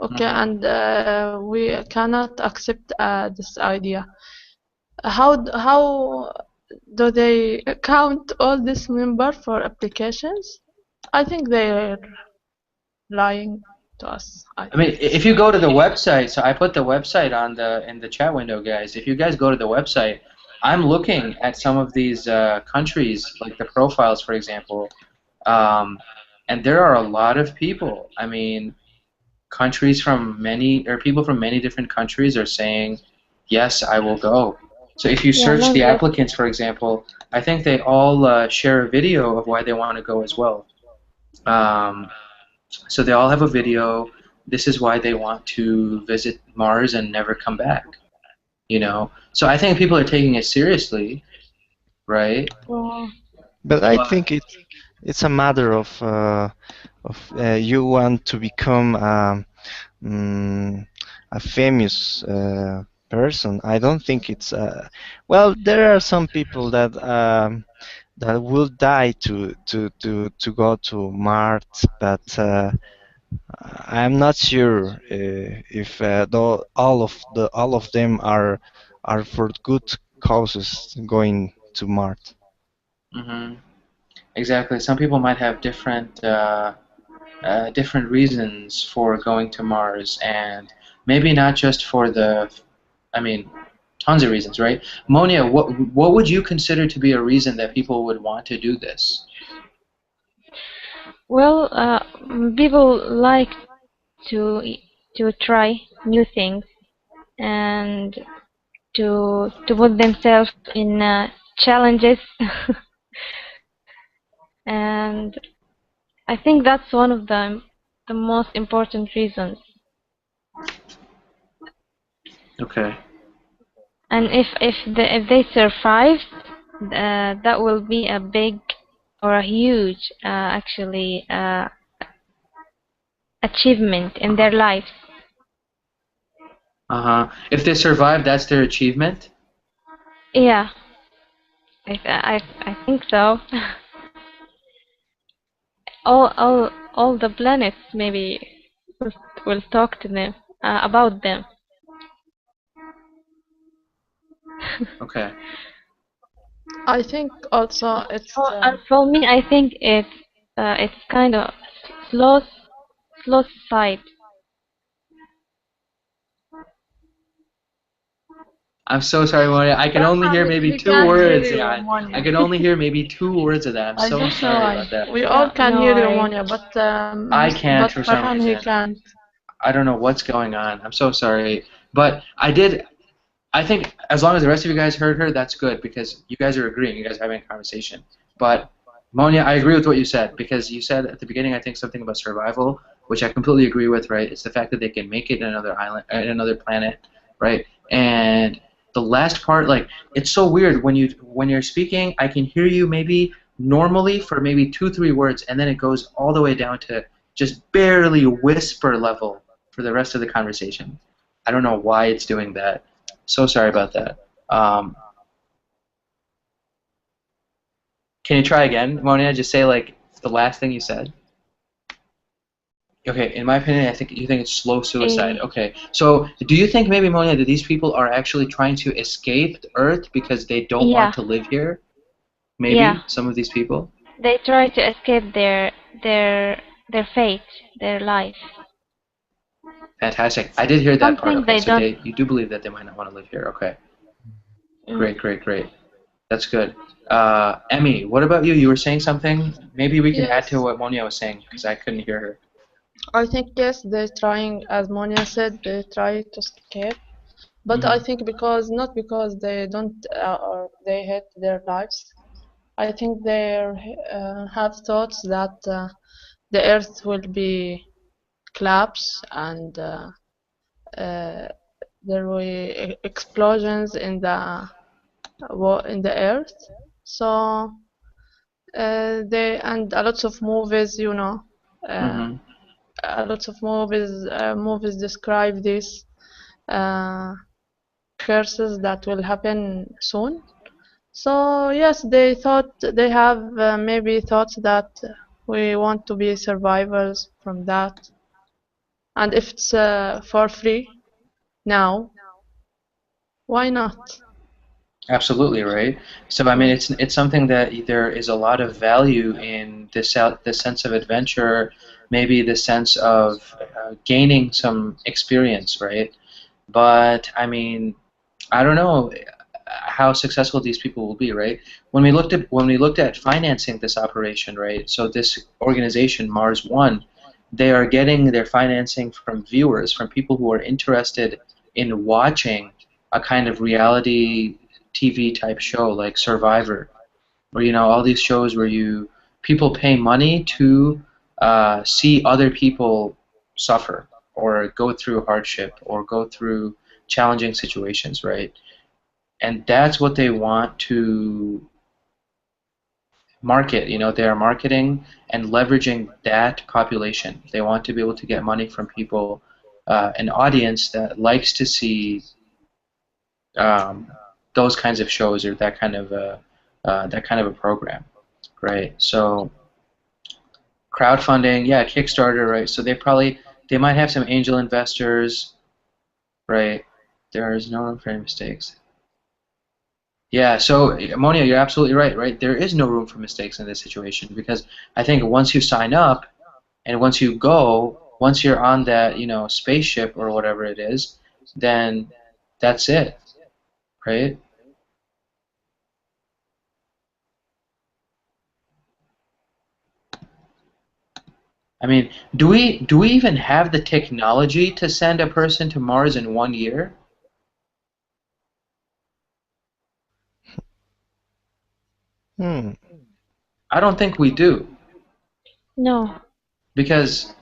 Okay, and we cannot accept this idea. How do they count all this number for applications? I think they're lying to us. I mean, if you go to the website, so I put the website on in the chat window, guys. If you guys go to the website, I'm looking at some of these countries, like the profiles, for example, and there are a lot of people. I mean, people from many different countries are saying, yes, I will go. So if you search the applicants, for example, I think they all share a video of why they want to go as well. So they all have a video. This is why they want to visit Mars and never come back. You know, so I think people are taking it seriously, right? But I think it's a matter of you want to become a famous person. I don't think it's well. There are some people that that will die to go to Mars, but I'm not sure if all of them are for good causes going to Mars. Mm-hmm. Exactly. Some people might have different different reasons for going to Mars, and maybe not just for I mean, tons of reasons, right? Monia, what would you consider to be a reason that people would want to do this? Well, people like to try new things and to put themselves in challenges, and I think that's one of the most important reasons. Okay. And if they survive, that will be a big or a huge actually achievement in their lives. If they survive, that's their achievement? Yeah, I think so. all the planets maybe will talk to them about them. Okay. I think also it's for me, I think it's kind of slow side. I'm so sorry, Monia. I can only hear maybe two words. Yeah, I can only hear maybe 2 words of that. I'm so sorry about that. We all can hear you, Monia, but I can't for some Farhan, he reason. can't. I don't know what's going on. I'm so sorry. But I did I think as long as the rest of you guys heard her, that's good because you guys are agreeing. You guys are having a conversation. But Monia, I agree with what you said because you said at the beginning, I think something about survival, which I completely agree with. Right? It's the fact that they can make it in another island, in another planet, right? And the last part, like, it's so weird when you're speaking. I can hear you maybe normally for maybe 2-3 words, and then it goes all the way down to just barely whisper level for the rest of the conversation. I don't know why it's doing that. So sorry about that. Can you try again, Monia? Just say like the last thing you said. Okay, in my opinion, I think you think it's slow suicide. Okay, so do you think maybe, Monia, that these people are actually trying to escape Earth because they don't want to live here? Maybe some of these people. They try to escape their fate, their life. Fantastic. I did hear that part. Something Okay, they so don't. you do believe that they might not want to live here. Okay. Great. That's good. Emmy, what about you? You were saying something. Maybe we can add to what Monia was saying because I couldn't hear her. I think yes, they're trying, as Monia said, they try to escape. But I think not because they don't or they hate their lives. I think they have thoughts that the Earth will be collapse and there will be explosions in the Earth. So they and a lot of movies, you know, a lot of movies describe this curses that will happen soon. So yes, they have maybe thoughts that we want to be survivors from that, and if it's for free now, why not? Absolutely right. So I mean, it's something that there is a lot of value in this sense of adventure, maybe the sense of gaining some experience, right? But I mean, I don't know how successful these people will be, right? When we looked at financing this operation, right? So this organization, Mars One, they are getting their financing from viewers, from people who are interested in watching a kind of reality TV type show like Survivor, where all these shows where people pay money to see other people suffer or go through hardship or go through challenging situations, right? And that's what they want to market. They are marketing and leveraging that population. They want to be able to get money from people, an audience that likes to see those kinds of shows or that kind of a program, right? So crowdfunding, yeah, Kickstarter, right? So they might have some angel investors, right? There is no room for any mistakes. Yeah, so Monia, you're absolutely right, right? There is no room for mistakes in this situation because I think once you sign up and once you're on that, spaceship or whatever it is, then that's it, right? I mean, do we even have the technology to send a person to Mars in 1 year? I don't think we do. No. Because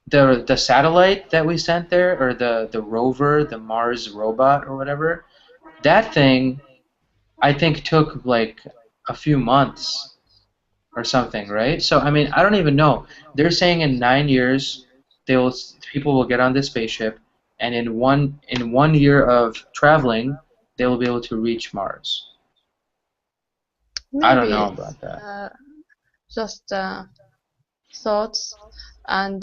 the satellite that we sent there, or the rover, the Mars robot or whatever, that thing, I think took like a few months or something, right? So I mean, I don't even know. They're saying in 9 years, people will get on this spaceship, and in one year of traveling, they will be able to reach Mars. Maybe I don't know about that. Just thoughts, and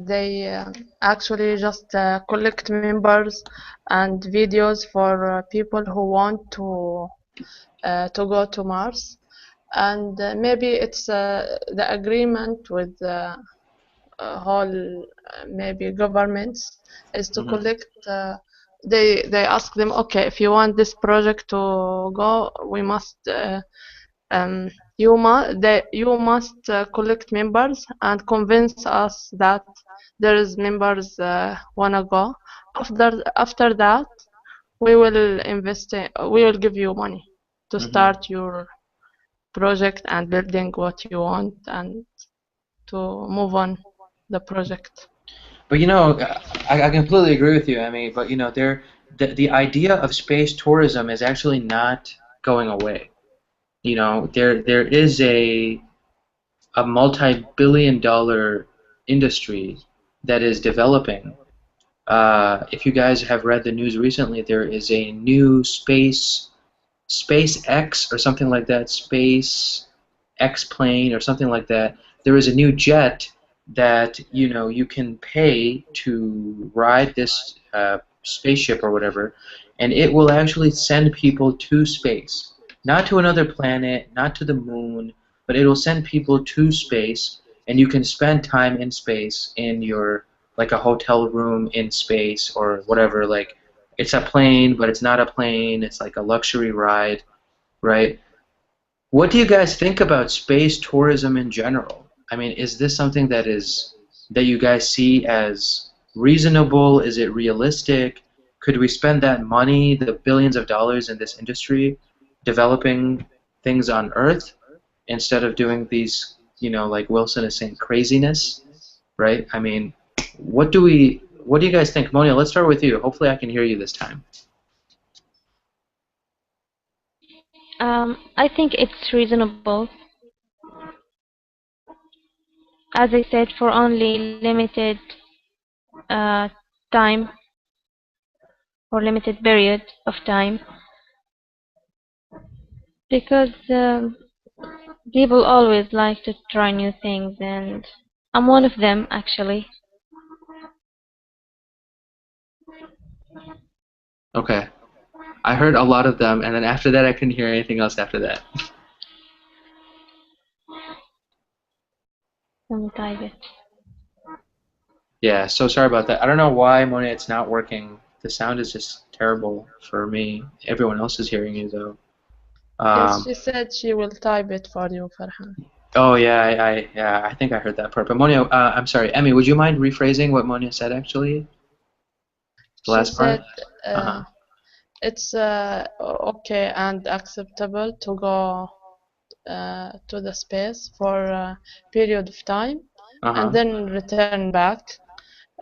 they actually just collect members and videos for people who want to go to Mars, and maybe it's the agreement with whole maybe governments is to collect. They ask them, okay, if you want this project to go, we must you must collect members and convince us that there is members wanna go. After that, we will give you money to start your project and building what you want and to move on the project. But I completely agree with you, Emmy. But the idea of space tourism is actually not going away. There is a multi-billion-dollar industry that is developing. If you guys have read the news recently, there is a new SpaceX or something like that, Space X plane or something like that. There is a new jet that you can pay to ride this spaceship or whatever, and it will actually send people to space, not to another planet, not to the moon, but it will send people to space, and you can spend time in space in your like a hotel room in space or whatever. Like it's a plane, but it's not a plane. It's like a luxury ride, right? What do you guys think about space tourism in general? I mean, is this something that you guys see as reasonable? Is it realistic? Could we spend that money, the billions of dollars in this industry, developing things on Earth instead of doing these, like Wilson is saying, craziness, right? I mean, what do you guys think? Monia, let's start with you. Hopefully I can hear you this time. I think it's reasonable. As I said, for only limited time or limited period of time, because people always like to try new things, and I'm one of them actually. Okay. I heard a lot of them, and then after that I couldn't hear anything else after that. Let me type it. Yeah, so sorry about that. I don't know why, Monia, it's not working. The sound is just terrible for me. Everyone else is hearing you, though. Yes, she said she will type it for you, Farhan. Oh, yeah, I think I heard that part. But Monia, I'm sorry. Emmy, would you mind rephrasing what Monia said, actually? The last part? It's okay and acceptable to go to the space for a period of time and then return back,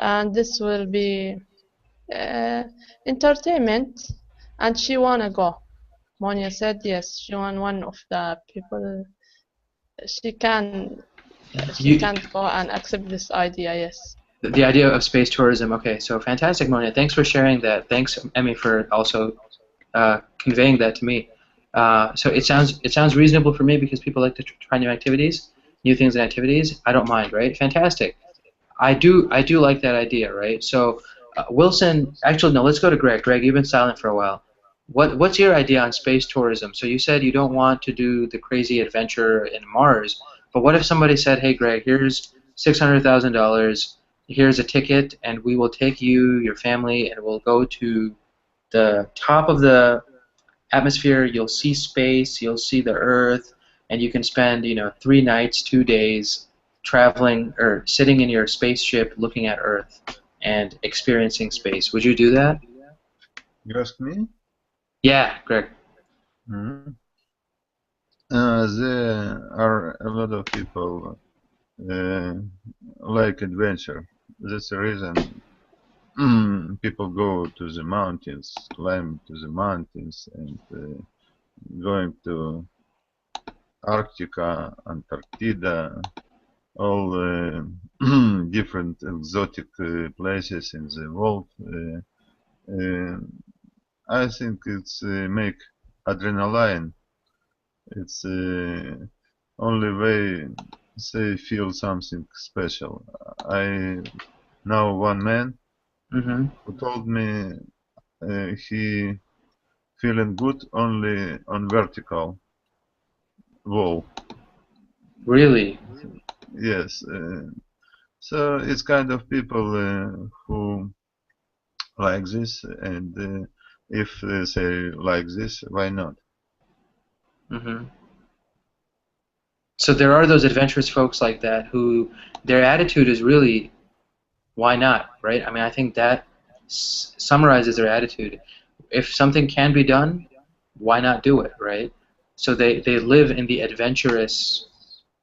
and this will be entertainment, and she wanna go. Monia said yes, she one of the people. She can't go and accept this idea. Yes. The idea of space tourism. Okay, so fantastic, Monia. Thanks for sharing that. Thanks, Emmy, for also conveying that to me. So it sounds reasonable for me because people like to try new activities, new things and activities. I don't mind, right? Fantastic. I do like that idea, right? So Wilson, actually no, let's go to Greg. Greg, you've been silent for a while. What's your idea on space tourism? So you said you don't want to do the crazy adventure in Mars, but what if somebody said, "Hey, Greg, here's $600,000. Here's a ticket, and we will take you, your family, and we'll go to the top of the atmosphere. You'll see space, you'll see the Earth, and you can spend, 3 nights, 2 days traveling or sitting in your spaceship looking at Earth and experiencing space." Would you do that? You ask me? Yeah, Greg. Mm-hmm. There are a lot of people like adventure. That's the reason people go to the mountains, climb to the mountains, and going to Arctica, Antarctica, all different exotic places in the world. I think it's make adrenaline. It's only way they feel something special. I know one man who told me he feeling good only on vertical wall. Really? Yes. So it's kind of people who like this, and if they like this, why not? So there are those adventurous folks like that who their attitude is really, why not, right? I mean, I think that summarizes their attitude. If something can be done, why not do it, right? So they live in the adventurous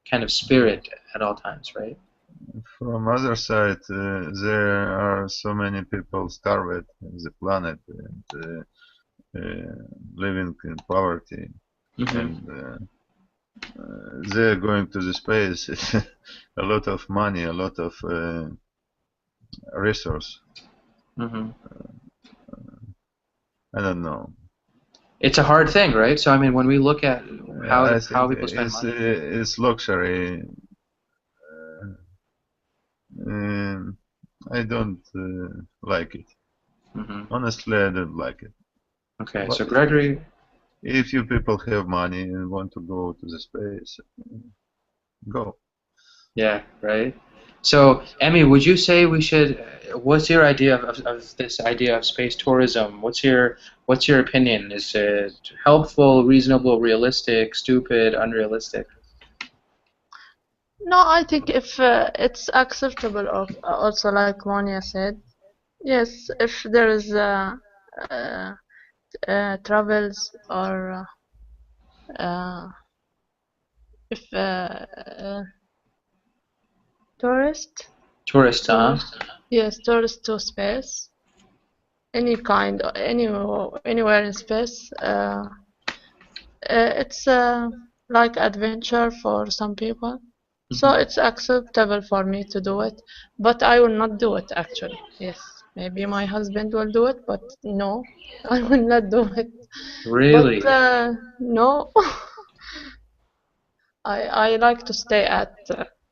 kind of spirit at all times, right? From other side, there are so many people starved on the planet and living in poverty, Mm-hmm. and they're going to the space. It's a lot of money, a lot of resource. Mm-hmm. I don't know. It's a hard thing, right? So I mean, when we look at how I how think people spend money. it's luxury. I don't like it. Mm-hmm. Honestly, I don't like it. Okay, But so Gregory, if you people have money and want to go to the space, go. yeah, right. So Emmy, would you say we should? What's your idea of this idea of space tourism? What's your opinion? Is it helpful, reasonable, realistic, stupid, unrealistic? No, I think if it's acceptable, or also like Monia said, yes, if there is uh, travels or if tourist, Tourist, huh? yes, tourist to space, any kind, anywhere in space, it's like adventure for some people. So it's acceptable for me to do it, but I will not do it actually. Yes, maybe my husband will do it, but no, I will not do it. Really? But no, I like to stay at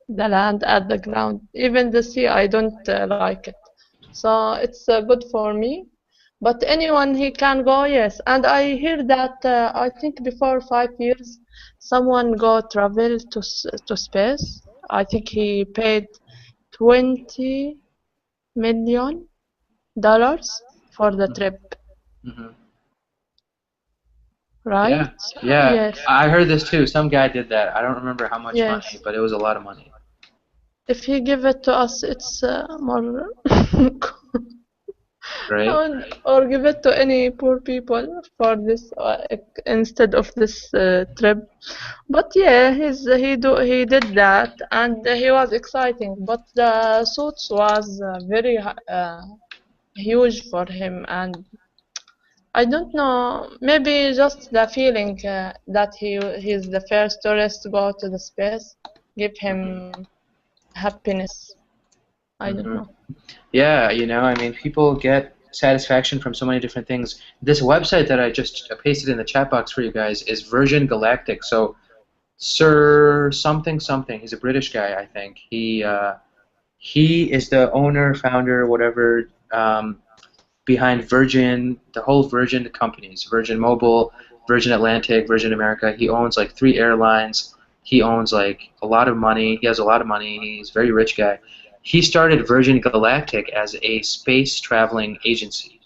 the land, at the ground. Even the sea, I don't like it. So it's good for me. But anyone he can go, yes. And I hear that I think before 5 years, someone go travel to space. I think he paid $20 million for the trip, Mm-hmm. right? Yeah, yeah. Yes, I heard this too. Some guy did that. I don't remember how much money, yes. but it was a lot of money. If he give it to us, it's more. Right? Or give it to any poor people for this instead of this trip. But yeah, he did that, and he was exciting. But the suits was very huge for him, and I don't know. Maybe just the feeling that he's the first tourist to go to the space give him happiness. I don't Mm-hmm. know. Yeah, you know, I mean, people get satisfaction from so many different things. This website that I just pasted in the chat box for you guys is Virgin Galactic. So Sir something something. He's a British guy, I think. He is the owner, founder, whatever, behind Virgin, the whole Virgin companies, Virgin Mobile, Virgin Atlantic, Virgin America. He owns like 3 airlines. He owns like a lot of money. He has a lot of money. He's a very rich guy. He started Virgin Galactic as a space traveling agency,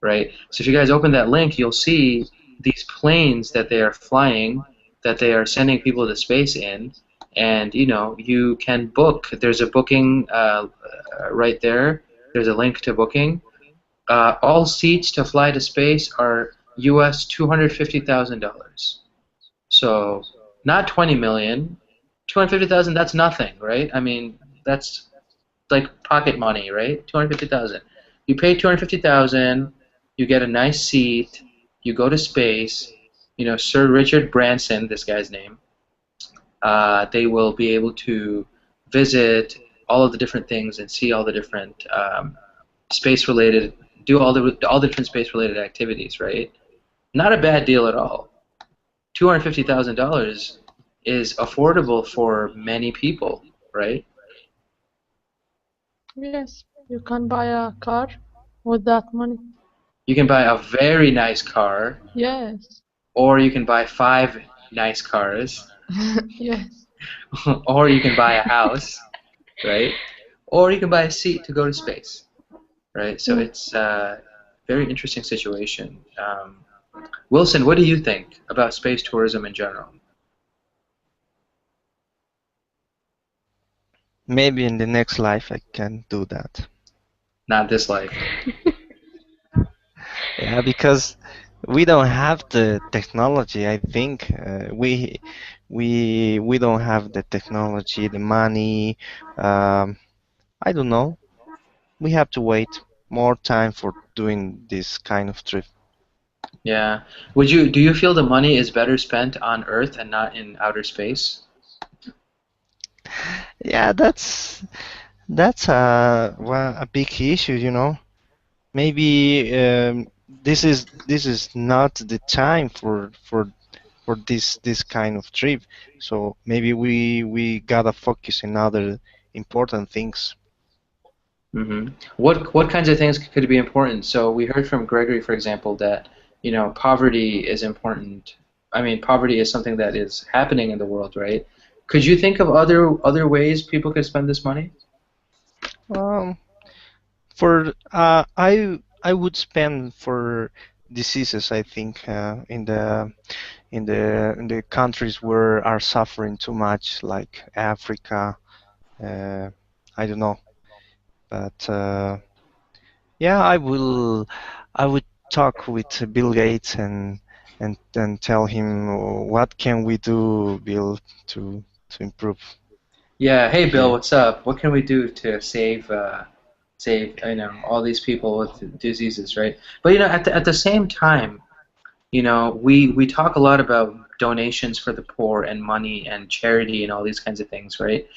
right? So if you guys open that link, you'll see these planes that they are flying, that they are sending people to space in, and you know you can book. There's a booking right there. There's a link to booking. All seats to fly to space are US $250,000. So not 20 million. 250,000. That's nothing, right? I mean, that's like pocket money, right? 250,000. You pay 250,000. You get a nice seat. You go to space. You know, Sir Richard Branson, this guy's name. They will be able to visit all of the different things and see all the different space-related, do all the different space-related activities, right? Not a bad deal at all. $250,000 is affordable for many people, right? Yes, you can buy a car with that money. You can buy a very nice car, Yes, or you can buy 5 nice cars, yes, or you can buy a house, right? Or you can buy a seat to go to space, right? So it's a very interesting situation. Wilson, what do you think about space tourism in general? Maybe in the next life I can do that. Not this life. Yeah, because we don't have the technology. I think we don't have the technology, the money. Um, I don't know. We have to wait more time for doing this kind of trip. Yeah. Do you feel the money is better spent on Earth and not in outer space? Yeah, that's a big issue, you know. Maybe this is not the time for this kind of trip. So maybe we gotta focus on other important things. Hmm. What kinds of things could be important? So we heard from Gregory, for example, that poverty is important. I mean, poverty is something that is happening in the world, right? Could you think of other ways people could spend this money? Um, for I would spend for diseases. I think in the countries where are suffering too much, like Africa. Uh, I don't know, but yeah, I would talk with Bill Gates and tell him what can we do, Bill, to improve Yeah. Hey, Bill, here. what's up? What can we do to save all these people with diseases, right? But at the same time, we talk a lot about donations for the poor and money and charity and all these kinds of things, right?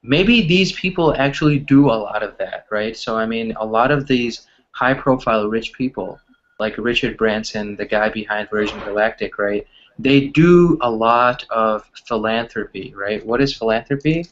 Maybe these people actually do a lot of that, right? So I mean, a lot of these high-profile rich people, like Richard Branson, the guy behind Virgin Galactic, right? They do a lot of philanthropy, right? What is philanthropy?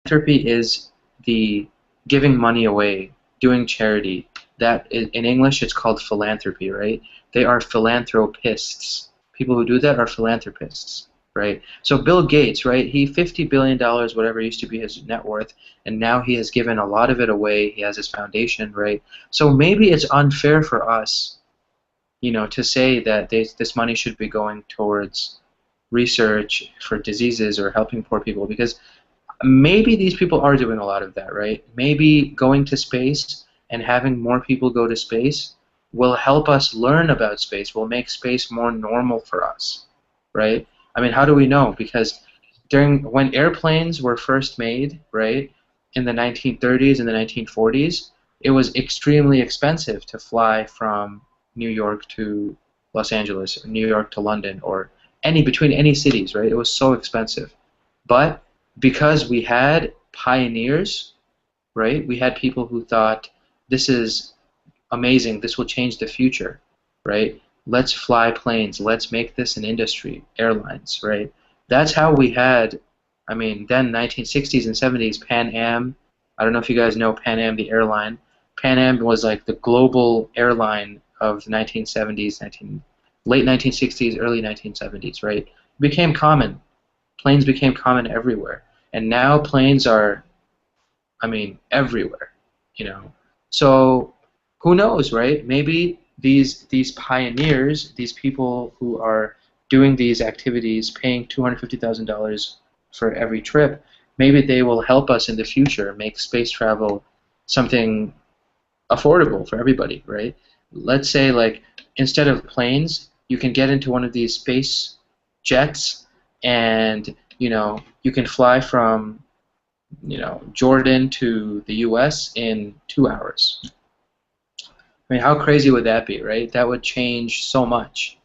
Philanthropy is the giving money away, doing charity. In English, it's called philanthropy, right? They are philanthropists. People who do that are philanthropists, right? So Bill Gates, right? He $50 billion, whatever used to be his net worth, and now he has given a lot of it away. He has his foundation, right? So maybe it's unfair for us, to say that this money should be going towards research for diseases or helping poor people, because maybe these people are doing a lot of that, right? Maybe going to space and having more people go to space will help us learn about space, will make space more normal for us, right? I mean, how do we know? Because when airplanes were first made, right, in the 1930s and the 1940s, it was extremely expensive to fly from New York to Los Angeles, or New York to London, or between any cities, right? It was so expensive. But because we had pioneers, right? We had people who thought, this is amazing, this will change the future, right? Let's fly planes, let's make this an industry, airlines, right? That's how we had, I mean, then 1960s and 70s, Pan Am. I don't know if you guys know Pan Am, the airline. Pan Am was like the global airline of the 1970s, late 1960s, early 1970s, right? It became common. Planes became common everywhere. And now planes are, I mean, everywhere. So who knows, right? Maybe these pioneers, these people who are doing these activities, paying $250,000 for every trip, maybe they will help us in the future make space travel something affordable for everybody, right? Let's say, like, instead of planes, you can get into one of these space jets, and you can fly from Jordan to the U.S. in 2 hours. I mean, how crazy would that be, right? That would change so much.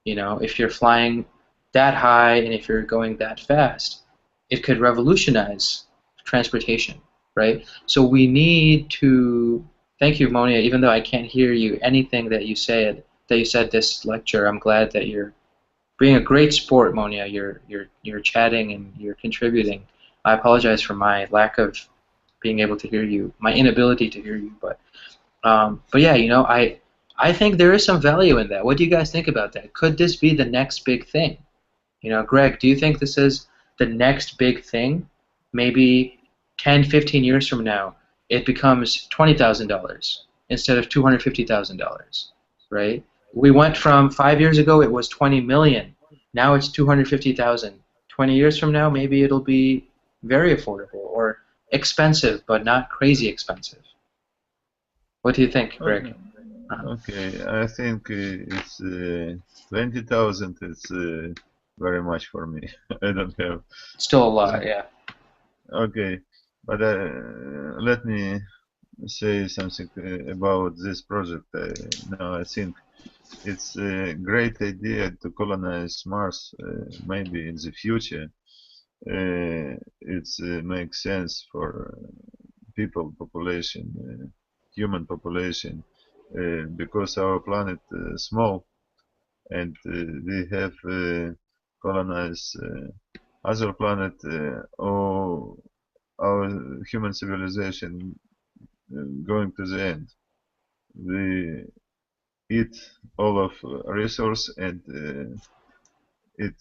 If you're flying that high and if you're going that fast, it could revolutionize transportation, right? So we need to. Thank you, Monia. Even though I can't hear you, anything that you said this lecture, I'm glad that you're being a great sport, Monia. You're chatting and you're contributing. I apologize for my lack of being able to hear you, my inability to hear you, but yeah, I think there is some value in that. What do you guys think about that? Could this be the next big thing? Greg, do you think this is the next big thing? Maybe 10, 15 years from now, it becomes $20,000 instead of $250,000, right? We went from 5 years ago, it was 20 million. Now it's 250,000. 20 years from now, maybe it'll be very affordable, or expensive but not crazy expensive. What do you think, Greg? Okay, I think it's 20,000 is very much for me. I don't have. Still a lot, yeah. Okay, but let me say something about this project. Now I think it's a great idea to colonize Mars. Maybe in the future, it makes sense for people population, human population, because our planet is small, and we have colonized other planet, or our human civilization going to the end. We eat all of resource, and it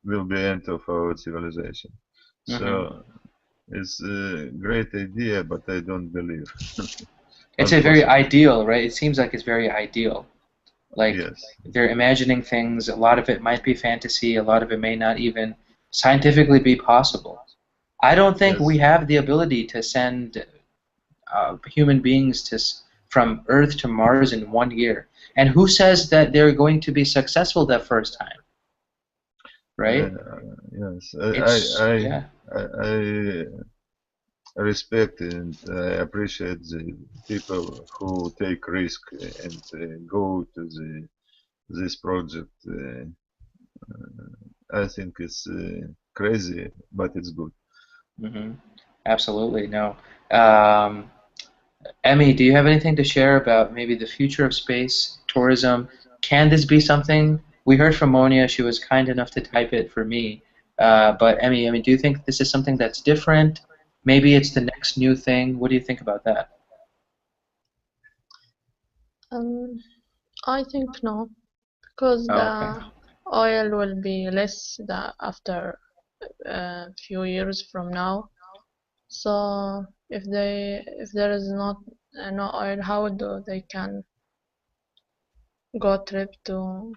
will be end of our civilization. So it's a great idea, but I don't believe. It's a very ideal, right? It seems like it's very ideal. Like, yes. They're imagining things. A lot of it might be fantasy. A lot of it may not even scientifically be possible. I don't think we have the ability to send human beings from Earth to Mars in 1 year. And who says that they're going to be successful that first time? Right? Yes. I respect and I appreciate the people who take risk and go to this project. I think it's crazy, but it's good. Absolutely, no. Emmy, do you have anything to share about maybe the future of space tourism? Can this be something? We heard from Monia. She was kind enough to type it for me. But Emmy, do you think this is something that's different? Maybe it's the next new thing. What do you think about that? I think no, because the oil will be less after a few years from now. So if there is no oil, how do they can go trip to?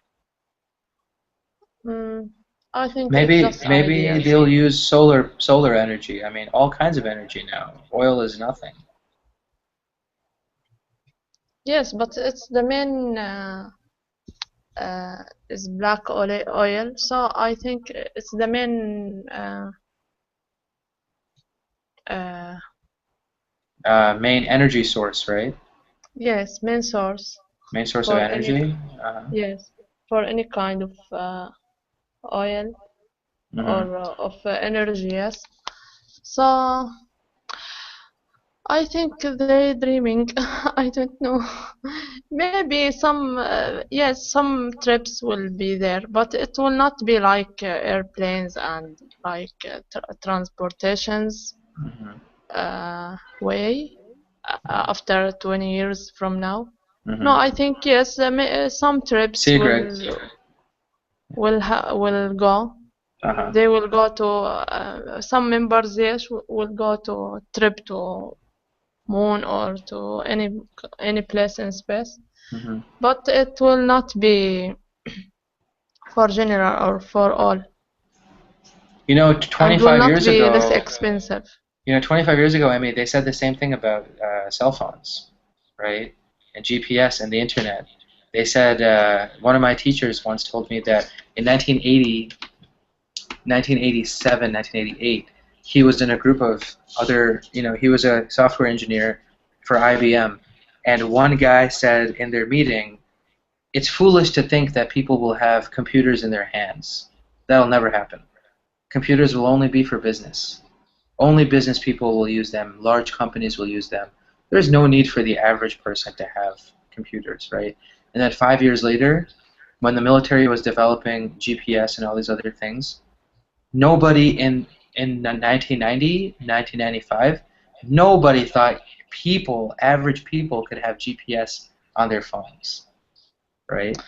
I think maybe it's just ideas. they'll use solar energy. I mean, all kinds of energy now. Oil is nothing. Yes, but it's the main is black oil. So I think it's the main main energy source, right? Yes, main source. Main source of energy? Yes, for any kind of oil or of energy, yes. So I think they're dreaming. I don't know. Maybe some, yes, some trips will be there, but it will not be like airplanes and like transportations way after 20 years from now. No, I think yes, some trips will go. They will go to some members. Yes, will go to trip to moon or to any place in space, but it will not be for general or for all. 25 years ago, be less expensive. 25 years ago, Emmy, they said the same thing about cell phones, right? And GPS and the internet. They said, one of my teachers once told me that in 1980, 1987, 1988, he was in a group of other, he was a software engineer for IBM, and one guy said in their meeting, it's foolish to think that people will have computers in their hands. That'll never happen. Computers will only be for business. Only business people will use them. Large companies will use them. There's no need for the average person to have computers, right? And then 5 years later, when the military was developing GPS and all these other things, nobody in 1990, 1995, nobody thought average people could have GPS on their phones, right?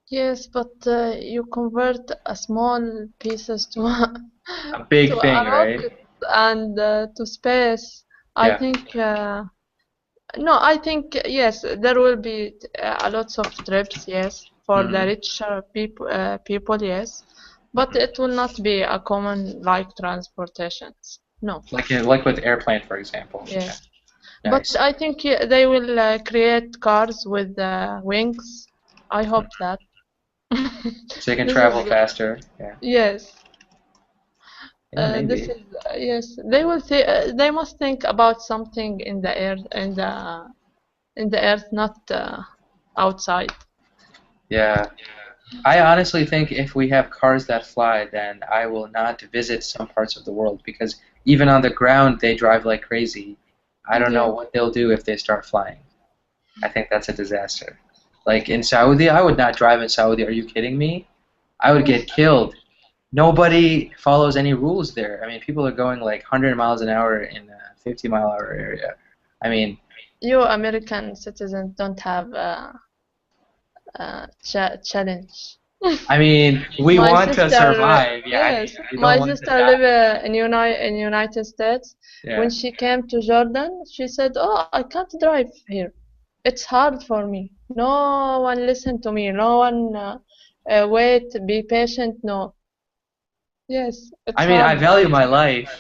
Yes, but you convert a small pieces to a big thing, right? And to space. I think no. I think yes, there will be a lots of trips. Yes, for the rich people. Yes, but it will not be a common like transportations. No. Like with airplane, for example. Yeah. Yeah. But Nice. I think they will create cars with wings. I hope that. So you can This travel is good. faster. Yeah. Yes. Yeah, This maybe. is yes. They will they must think about something in the air in the earth, not outside. Yeah. I honestly think if we have cars that fly, then I will not visit some parts of the world because even on the ground they drive like crazy. I don't know Yeah. what they'll do if they start flying. I think that's a disaster. Like in Saudi, I would not drive in Saudi. Are you kidding me? I would get killed. Nobody follows any rules there. I mean, people are going like 100 miles an hour in a 50-mile-an-hour area. I mean, You American citizens don't have challenge. we My want to sister, survive. Yeah, yes, we don't my want to sister die. live in United States. Yeah. When she came to Jordan, she said, "Oh, I can't drive here. It's hard for me. No one listen to me. No one wait, be patient. No. Yes, it's I mean, I hard for value me. my life.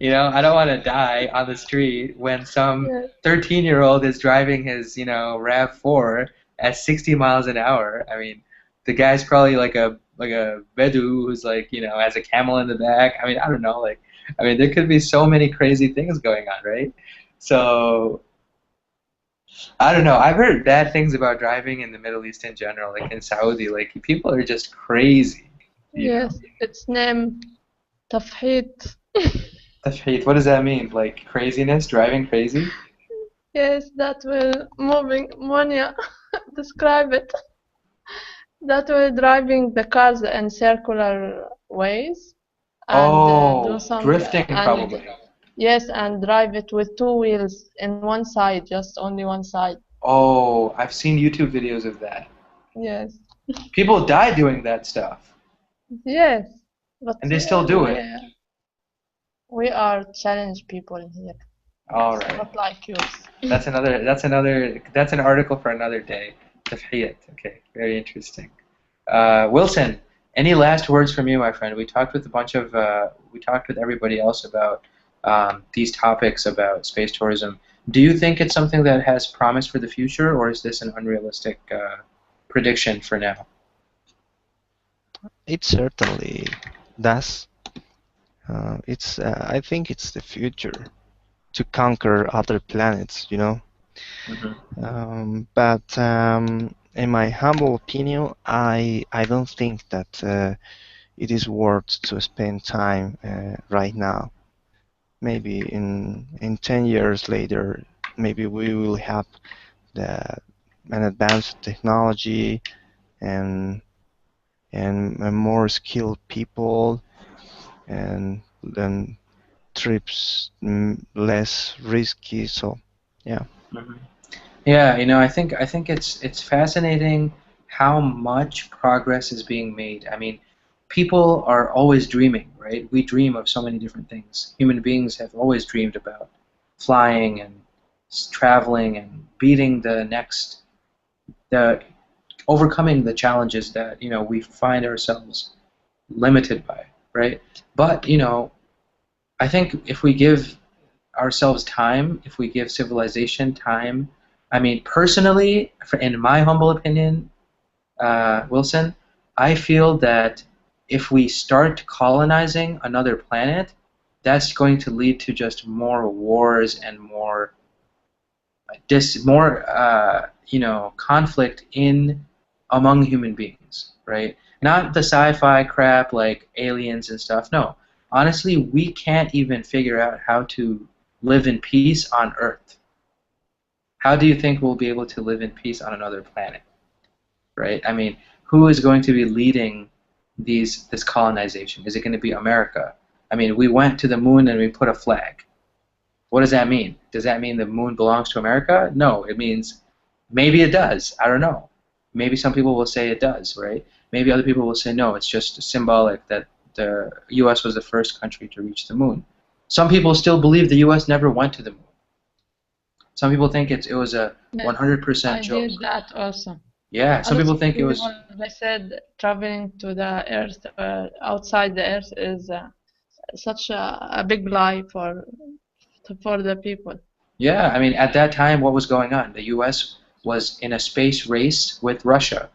You know, I don't want to die on the street when some Yes, 13-year-old is driving his, RAV4 at 60 miles an hour. I mean, the guy's probably like a Bedu who's like, has a camel in the back. I mean, I don't know. Like, I mean, there could be so many crazy things going on, right? So, I don't know. I've heard bad things about driving in the Middle East in general, like in Saudi. Like, people are just crazy, you know? yes. It's name Tafhid. Tashhid, what does that mean? Like craziness, driving crazy? Yes, that will moving. Monia, describe it. That way driving the cars in circular ways and do Oh, some drifting and probably. yes, and drive it with two wheels in one side, just only one side. Oh, I've seen YouTube videos of that. Yes, People die doing that stuff, yes, but and they still do it. we are challenge people here, All right. not like you. That's an article for another day. Tafhiyat. Okay, very interesting. Wilson, any last words from you, my friend? We talked with we talked with everybody else about these topics about space tourism. Do you think it's something that has promise for the future, or is this an unrealistic prediction for now? It certainly does. I think it's the future to conquer other planets, you know. But in my humble opinion, I don't think that it is worth to spend time right now. Maybe in 10 years later, maybe we will have an advanced technology and and more skilled people, and then trips less risky. So yeah. Yeah, I think it's fascinating how much progress is being made. I mean, people are always dreaming, right? We dream of so many different things. Human beings have always dreamed about flying and traveling and beating the overcoming the challenges that, we find ourselves limited by, right? But, I think if we give ourselves time, if we give civilization time, I mean, personally, in my humble opinion, Wilson, I feel that if we start colonizing another planet, that's going to lead to just more wars and more conflict among human beings, right? Not the sci-fi crap like aliens and stuff. No, honestly, we can't even figure out how to live in peace on Earth. How do you think we'll be able to live in peace on another planet, right? I mean, who is going to be leading this colonization? Is it going to be America? I mean, we went to the moon and we put a flag. What does that mean? Does that mean the moon belongs to America? No, it means maybe it does. I don't know. Maybe some people will say it does, right? Maybe other people will say no, it's just symbolic that the U.S. was the first country to reach the moon. Some people still believe the U.S. never went to the moon. Some people think it was a Yes, 100% I joke. heard that also. Yeah, some A lot people of think it was. people, they said traveling to the Earth, outside the Earth, is such a big lie for the people. Yeah, I mean, at that time, what was going on? The U.S. was in a space race with Russia,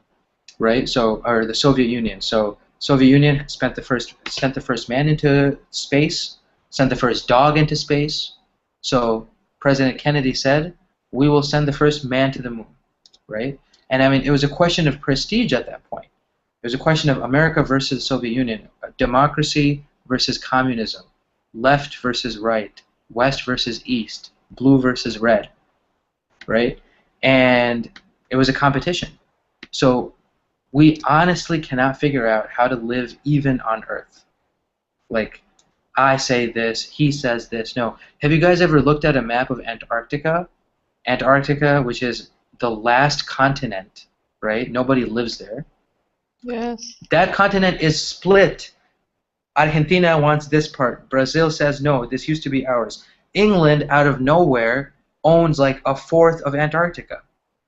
right? So, or the Soviet Union. So, Soviet Union sent the first man into space, sent the first dog into space. So, President Kennedy said, "We will send the first man to the moon," right? And I mean, it was a question of prestige at that point. It was a question of America versus the Soviet Union, democracy versus communism, left versus right, west versus east, blue versus red, right? And it was a competition. So we honestly cannot figure out how to live even on Earth. Like, I say this, he says this. No. Have you guys ever looked at a map of Antarctica? Antarctica, which is the last continent, right? Nobody lives there. Yes. That continent is split. Argentina wants this part. Brazil says, no, this used to be ours. England, out of nowhere, owns like a fourth of Antarctica.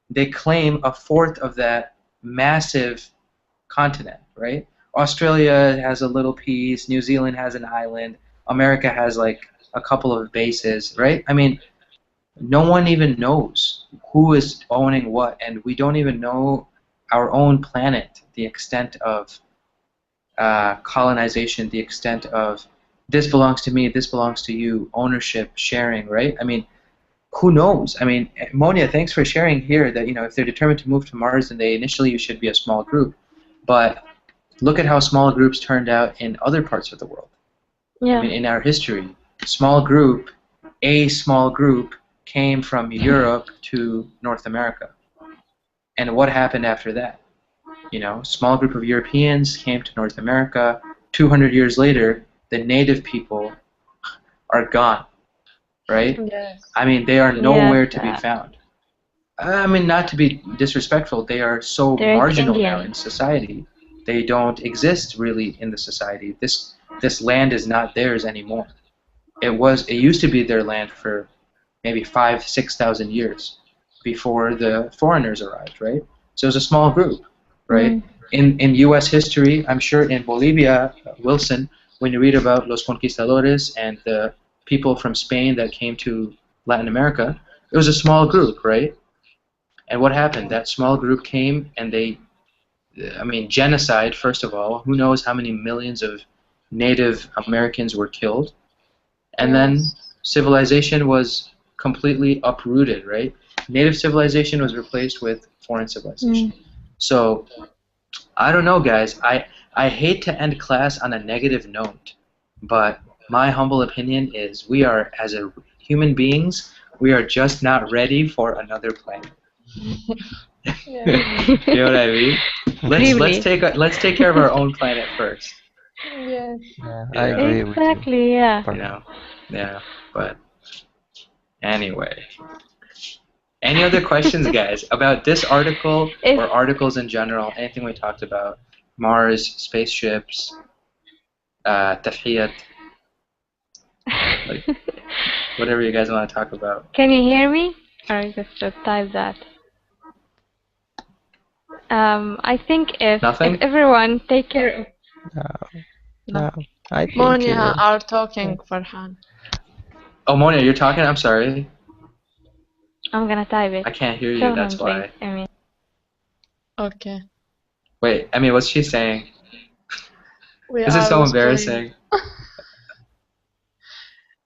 They claim a fourth of that massive continent, right? Australia has a little piece. New Zealand has an island. America has like a couple of bases, right? I mean, no one even knows who is owning what, and we don't even know our own planet, the extent of colonization, the extent of this belongs to me, this belongs to you, ownership, sharing, right? I mean, who knows? I mean, Monia, thanks for sharing here that, you know, if they're determined to move to Mars, then they initially should be a small group. But look at how small groups turned out in other parts of the world. Yeah. I mean, in our history, a small group came from Europe to North America. And what happened after that? You know, small group of Europeans came to North America. 200 years later, the native people are gone, right? Yes. I mean, they are nowhere Yes, to be found. I mean, not to be disrespectful, they are so they're marginal now Indian. in society. They don't exist really in the society. This land is not theirs anymore. It used to be their land for maybe 5,000-6,000 years before the foreigners arrived, right? So it was a small group, right? In U.S. history, I'm sure in Bolivia, Wilson, when you read about los conquistadores and the people from Spain that came to Latin America, it was a small group, right? And what happened? That small group came and they, I mean, genocide, first of all. Who knows how many millions of Native Americans were killed? And then Yes. civilization was completely uprooted, right? Native civilization was replaced with foreign civilization. So, I don't know, guys. I hate to end class on a negative note, but my humble opinion is we are, as a human beings, we are just not ready for another planet. Yeah. You know what I mean? Really? Let's take care of our own planet first. Yes. Yeah, You I know? agree with you. Exactly, yeah. You Pardon. know, yeah. But anyway, any other questions, guys, about this article If or articles in general? Anything we talked about? Mars, spaceships, tafhiyat, like whatever you guys want to talk about. Can you hear me? Or just type that. I think if Nothing? everyone take care of No, I think Monia are talking, Farhan. Oh, Monia, you're talking? I'm sorry. I'm gonna type it. I can't hear Show you, that's him, why. please. I mean, Okay. Wait, I mean, what's she saying? We This is are so whispering. embarrassing.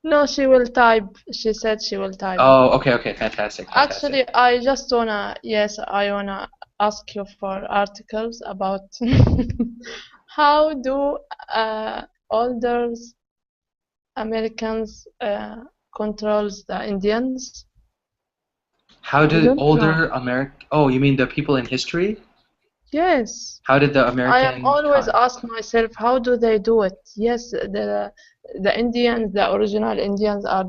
No, she will type. She said she will type. Oh, okay, fantastic. Actually, I just wanna, yes, I wanna ask you for articles about how do older Americans controls the Indians? How I do don't older American... Oh, you mean the people in history? Yes. How did the I American... am always ask myself, how do they do it? Yes, the Indians, the original Indians are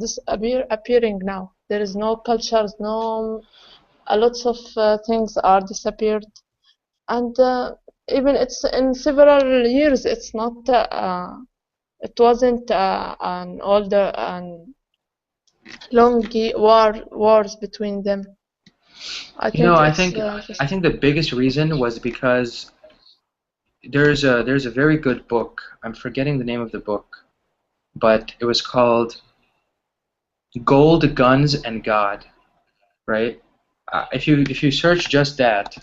appearing now. There is no cultures, no, a lots of things are disappeared, and even it's in several years. It's not. It wasn't an older and long wars between them. I You think know, it's I think the biggest reason was because there's a very good book. I'm forgetting the name of the book, but it was called Gold, Guns, and God, right? If you search just that,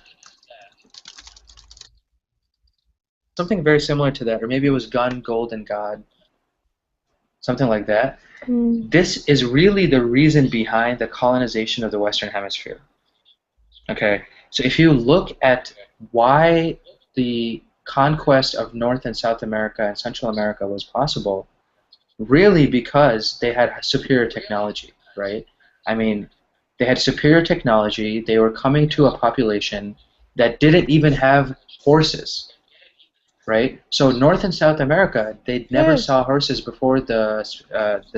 something very similar to that, or maybe it was Gun, Gold, and God, something like that. This is really the reason behind the colonization of the Western Hemisphere. Okay, so if you look at why the conquest of North and South America and Central America was possible, really because they had superior technology, right? I mean, they had superior technology. They were coming to a population that didn't even have horses, right? So North and South America, they never yes. saw horses before the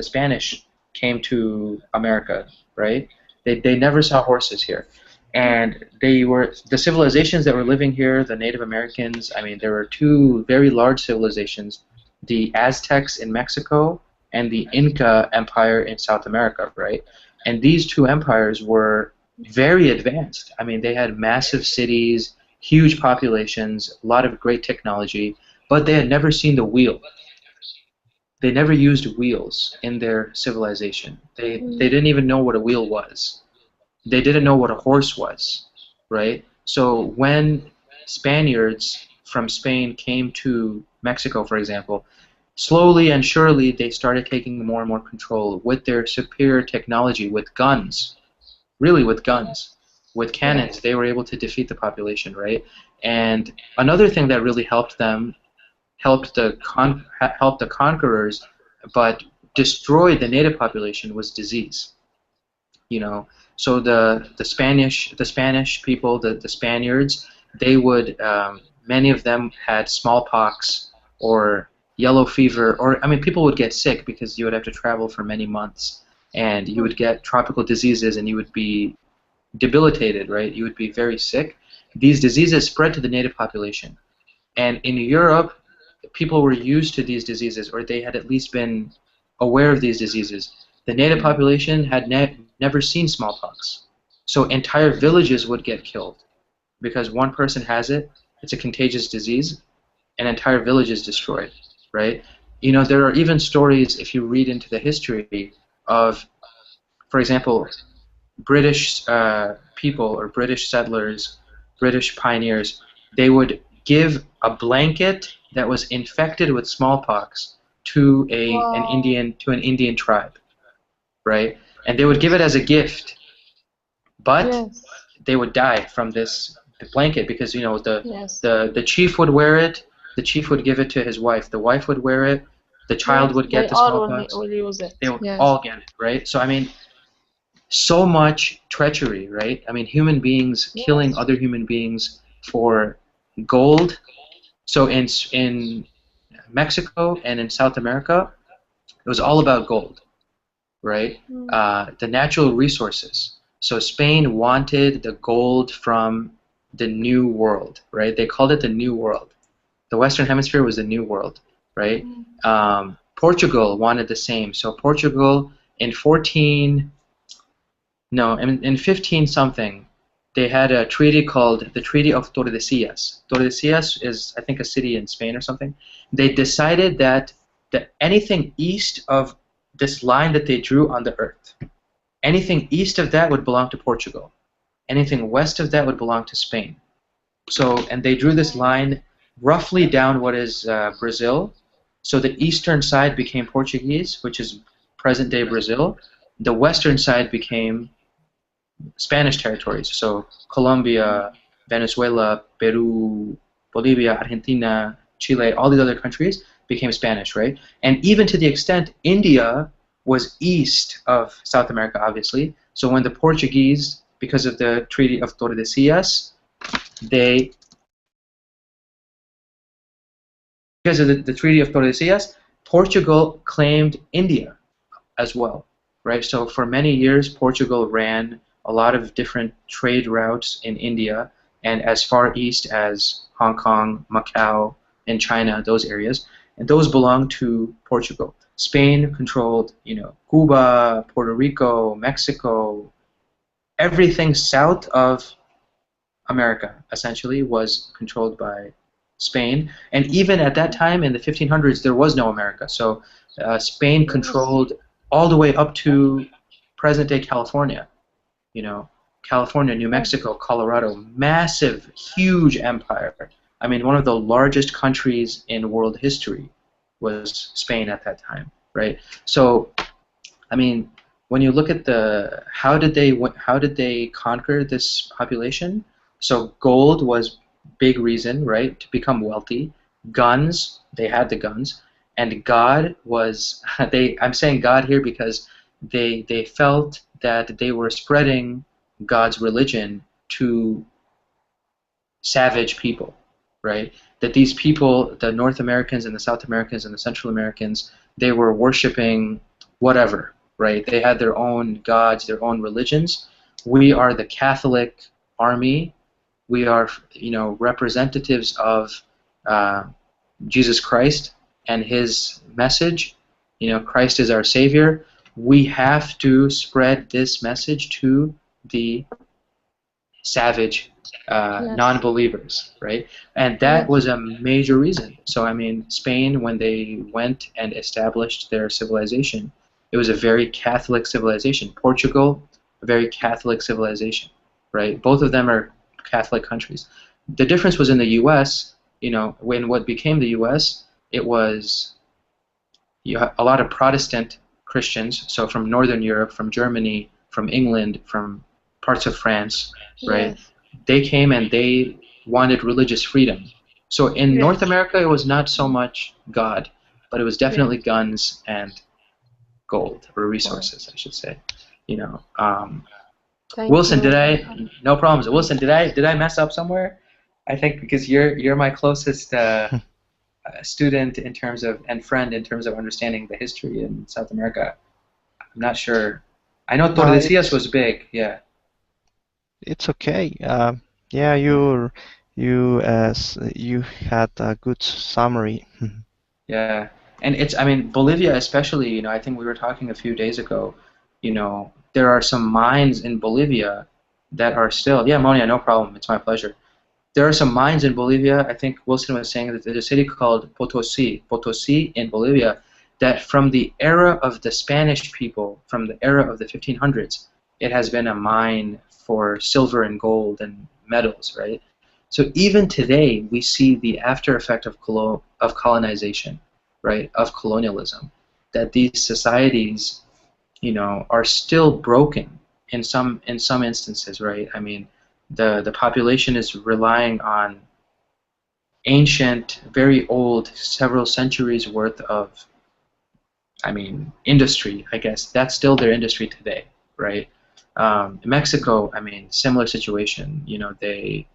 Spanish came to America, right? They never saw horses here, and they were the civilizations that were living here, the Native Americans. I mean, there were two very large civilizations, the Aztecs in Mexico and the Inca Empire in South America, right? And these two empires were very advanced. I mean, they had massive cities, huge populations, a lot of great technology, but they had never seen the wheel. They never used wheels in their civilization. They didn't even know what a wheel was. They didn't know what a horse was, right? So when Spaniards from Spain came to Mexico, for example, slowly and surely they started taking more and more control with their superior technology, with guns, really with guns. With cannons, they were able to defeat the population, right? And another thing that really helped them, helped the conquerors, but destroyed the native population was disease. You know, so the Spanish people, the Spaniards, they would many of them had smallpox or yellow fever, or I mean, people would get sick because you would have to travel for many months, and you would get tropical diseases, and you would be debilitated, right? You would be very sick. These diseases spread to the native population. And in Europe, people were used to these diseases, or they had at least been aware of these diseases. The native population had never seen smallpox. So entire villages would get killed because one person has it, it's a contagious disease, an entire village is destroyed, right? You know, there are even stories, if you read into the history, of, for example, British people or British settlers, British pioneers, they would give a blanket that was infected with smallpox to an Indian tribe, right? And they would give it as a gift, but Yes. they would die from this blanket because you know Yes. the chief would wear it, the chief would give it to his wife, the wife would wear it, the child Yes. would get They the all smallpox, will use it. they would Yes. all get it, right? So I mean, so much treachery, right? I mean, human beings killing other human beings for gold. So in Mexico and in South America, it was all about gold, right? The natural resources. So Spain wanted the gold from the New World, right? They called it the New World. The Western Hemisphere was the New World, right? Portugal wanted the same. So Portugal in 15 something, they had a treaty called the Treaty of Tordesillas. Tordesillas is, I think, a city in Spain or something. They decided that anything east of this line that they drew on the earth, anything east of that would belong to Portugal. Anything west of that would belong to Spain. So, and they drew this line roughly down what is Brazil. So the eastern side became Portuguese, which is present-day Brazil. The western side became Spanish territories, so Colombia, Venezuela, Peru, Bolivia, Argentina, Chile, all these other countries became Spanish, right? And even to the extent India was east of South America, obviously. So when the Portuguese, because of the Treaty of Tordesillas, because of the Treaty of Tordesillas, Portugal claimed India as well, right? So for many years, Portugal ran a lot of different trade routes in India and as far east as Hong Kong, Macau, and China, those areas, and those belonged to Portugal. Spain controlled, you know, Cuba, Puerto Rico, Mexico, everything south of America, essentially, was controlled by Spain. And even at that time, in the 1500s, there was no America. So Spain controlled all the way up to present-day California. You know, California, New Mexico, Colorado, massive, huge empire. I mean, one of the largest countries in world history was Spain at that time, right? So, I mean, when you look at how did they conquer this population? So gold was big reason, right, to become wealthy. Guns, they had the guns, and God was I'm saying God here because they felt that they were spreading God's religion to savage people, right? That these people, the North Americans and the South Americans and the Central Americans, they were worshiping whatever, right? They had their own gods, their own religions. We are the Catholic army. We are, you know, representatives of Jesus Christ and His message. You know, Christ is our Savior. We have to spread this message to the savage non-believers, right? And that was a major reason. So, I mean, Spain, when they went and established their civilization, it was a very Catholic civilization. Portugal, a very Catholic civilization, right? Both of them are Catholic countries. The difference was in the U.S., you know, when what became the U.S., it was a lot of Protestant Christians, so from Northern Europe, from Germany, from England, from parts of France, right? Yes. They came and they wanted religious freedom. So in North America, it was not so much God, but it was definitely guns and gold, or resources, I should say. You know, Thank Wilson, you. no problems. Wilson, did I mess up somewhere? I think because you're my closest student in terms of, and friend in terms of understanding the history in South America. I'm not sure. I know Tordesillas was big, yeah. It's okay. Yeah, you had a good summary. Yeah, and I mean, Bolivia especially, you know, I think we were talking a few days ago, you know, there are some mines in Bolivia that are still, yeah, Monia, no problem, it's my pleasure. There are some mines in Bolivia, I think Wilson was saying that there's a city called Potosi in Bolivia, that from the era of the Spanish people, from the era of the 1500s, it has been a mine for silver and gold and metals, right? So even today, we see the after effect of colonization, right, of colonialism, that these societies, you know, are still broken in some instances, right? I mean, the population is relying on ancient, very old, several centuries worth of, I mean, industry, I guess. That's still their industry today, right? Mexico, I mean, similar situation. You know, a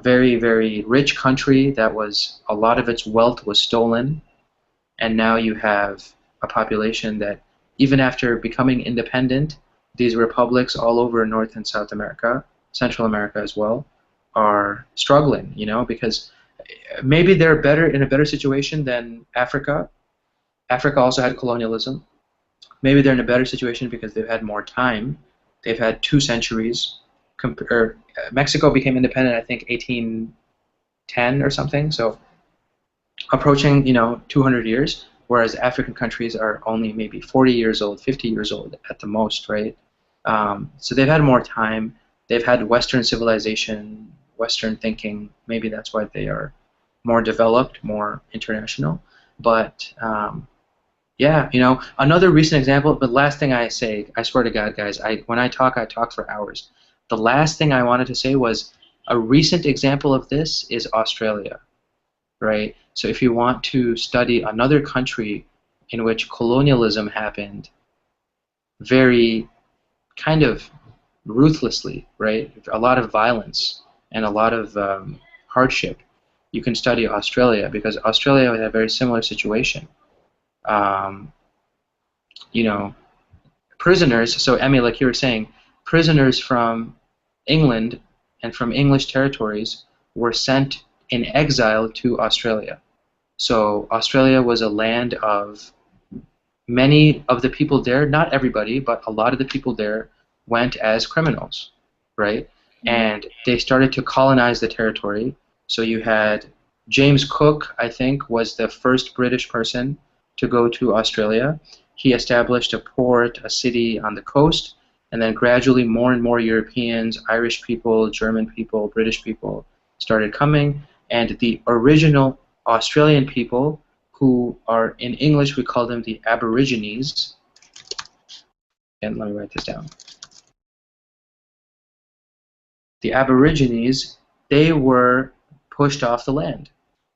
very, very rich country that was, a lot of its wealth was stolen, and now you have a population that, even after becoming independent, these republics all over North and South America, Central America as well, are struggling, you know, because maybe they're in a better situation than Africa. Africa also had colonialism. Maybe they're in a better situation because they've had more time. They've had 2 centuries. Mexico became independent, I think, 1810 or something, so approaching, you know, 200 years, whereas African countries are only maybe 40 years old, 50 years old at the most, right? So they've had more time. They've had Western civilization, Western thinking. Maybe that's why they are more developed, more international. But yeah, you know, another recent example, the last thing I say, I swear to God, guys, when I talk for hours. The last thing I wanted to say was a recent example of this is Australia, right? So if you want to study another country in which colonialism happened very kind of ruthlessly, right? A lot of violence and a lot of hardship, you can study Australia, because Australia had a very similar situation. You know, prisoners, so Emmy, like you were saying, prisoners from England and from English territories were sent in exile to Australia. So Australia was a land of, many of the people there, not everybody, but a lot of the people there went as criminals, right? And they started to colonize the territory. So you had James Cook, I think, was the first British person to go to Australia. He established a port, a city on the coast, and then gradually more and more Europeans, Irish people, German people, British people started coming, and the original Australian people, who are, in English we call them the Aborigines, and let me write this down. The Aborigines, they were pushed off the land.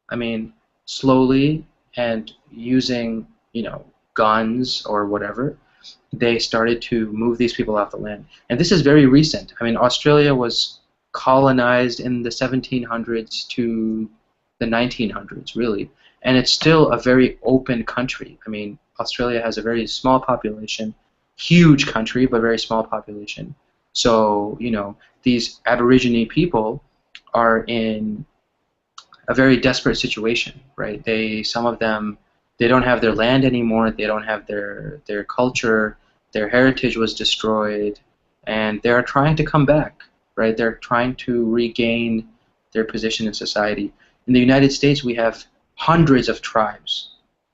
I mean, slowly, and using, guns or whatever, they started to move these people off the land. And this is very recent. I mean, Australia was colonized in the 1700s to the 1900s, really. And it's still a very open country. I mean, Australia has a very small population, huge country, but very small population. So, these Aborigine people are in a very desperate situation, right? Some of them, they don't have their land anymore. They don't have their culture. Their heritage was destroyed, and they're trying to come back, right? They're trying to regain their position in society. In the United States, we have hundreds of tribes,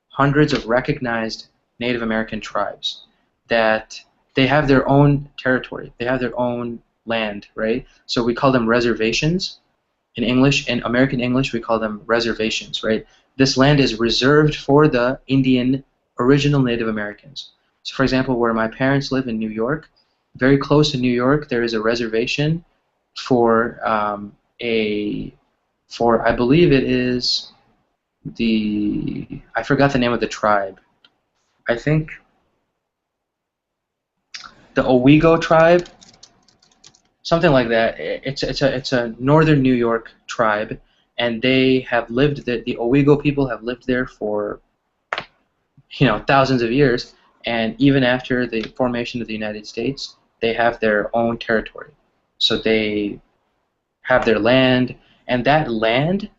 hundreds of recognized Native American tribes that they have their own territory. They have their own land, right? So we call them reservations. In English, in American English, we call them reservations, right? This land is reserved for the Indian original Native Americans. So, for example, where my parents live in New York, very close to New York, there is a reservation for I believe it is I forgot the name of the tribe. I think the Owego tribe, something like that. It's a northern New York tribe, and they have lived the Owego people have lived there for thousands of years, and even after the formation of the United States, they have their own territory. So they have their land, and that land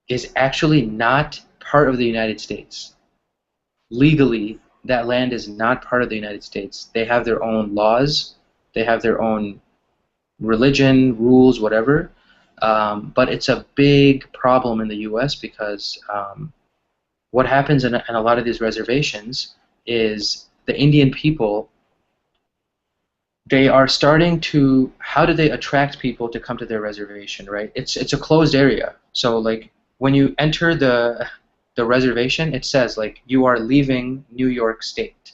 is actually not part of the United States. Legally, that land is not part of the United States. They have their own laws, they have their own religion, rules, whatever, but it's a big problem in the U.S. because what happens in a lot of these reservations is the Indian people, they are starting to, how do they attract people to come to their reservation, right? It's a closed area. So like when you enter the reservation, it says like you are leaving New York State.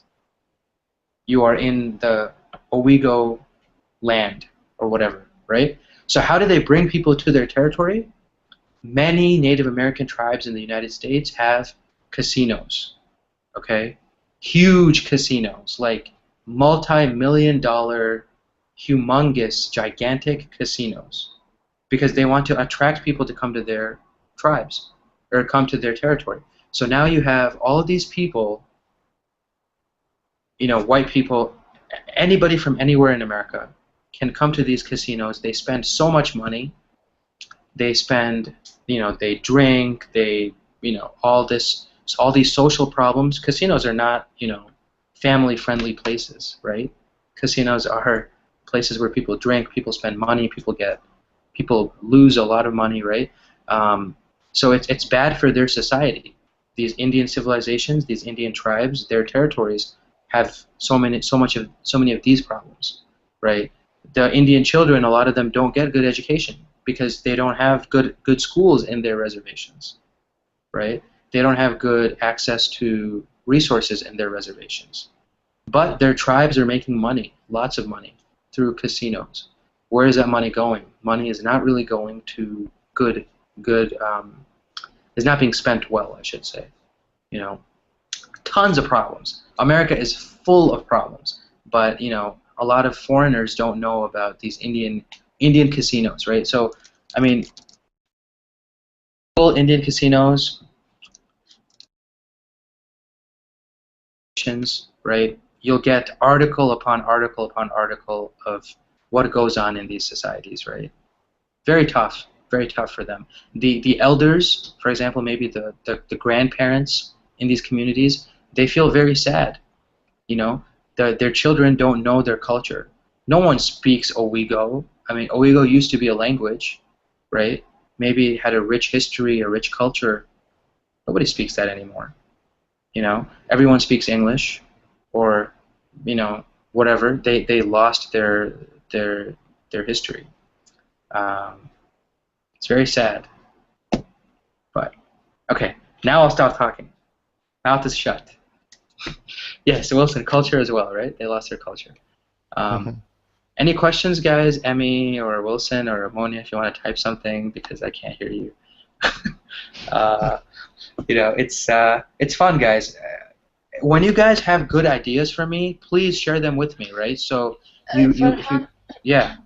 You are in the Owego land or whatever, right? So how do they bring people to their territory? Many Native American tribes in the United States have casinos, okay? Huge casinos, like multi-million-dollar, humongous, gigantic casinos, because they want to attract people to come to their tribes or come to their territory. So now you have all of these people, white people, anybody from anywhere in America can come to these casinos. They spend so much money. They spend, they drink, all these social problems. Casinos are not, family-friendly places, right? Casinos are places where people drink, people spend money, people lose a lot of money, right? So it's bad for their society. These Indian civilizations, these Indian tribes, their territories have so many of these problems, right? The Indian children, a lot of them don't get good education because they don't have good schools in their reservations, right? They don't have good access to resources in their reservations. But their tribes are making money, lots of money, through casinos. Where is that money going? Money is not really going to good, is not being spent well, I should say. Tons of problems. America is full of problems, but a lot of foreigners don't know about these Indian casinos, right? So, I mean, full Indian casinos, right? You'll get article upon article upon article of what goes on in these societies, right? Very tough for them. The elders, for example, maybe the grandparents in these communities, they feel very sad. their children don't know their culture. No one speaks Owigo. I mean, Owigo used to be a language, right? Maybe it had a rich history, a rich culture. Nobody speaks that anymore. You know, everyone speaks English, or, you know, whatever. They lost their history. It's very sad. But okay, now I'll stop talking. Mouth is shut. Yes, Wilson, culture as well, right? They lost their culture. Any questions, guys? Emmy or Wilson or Ammonia, if you want to type something, because I can't hear you. You know, it's fun, guys. When you guys have good ideas for me, please share them with me, right? So yeah.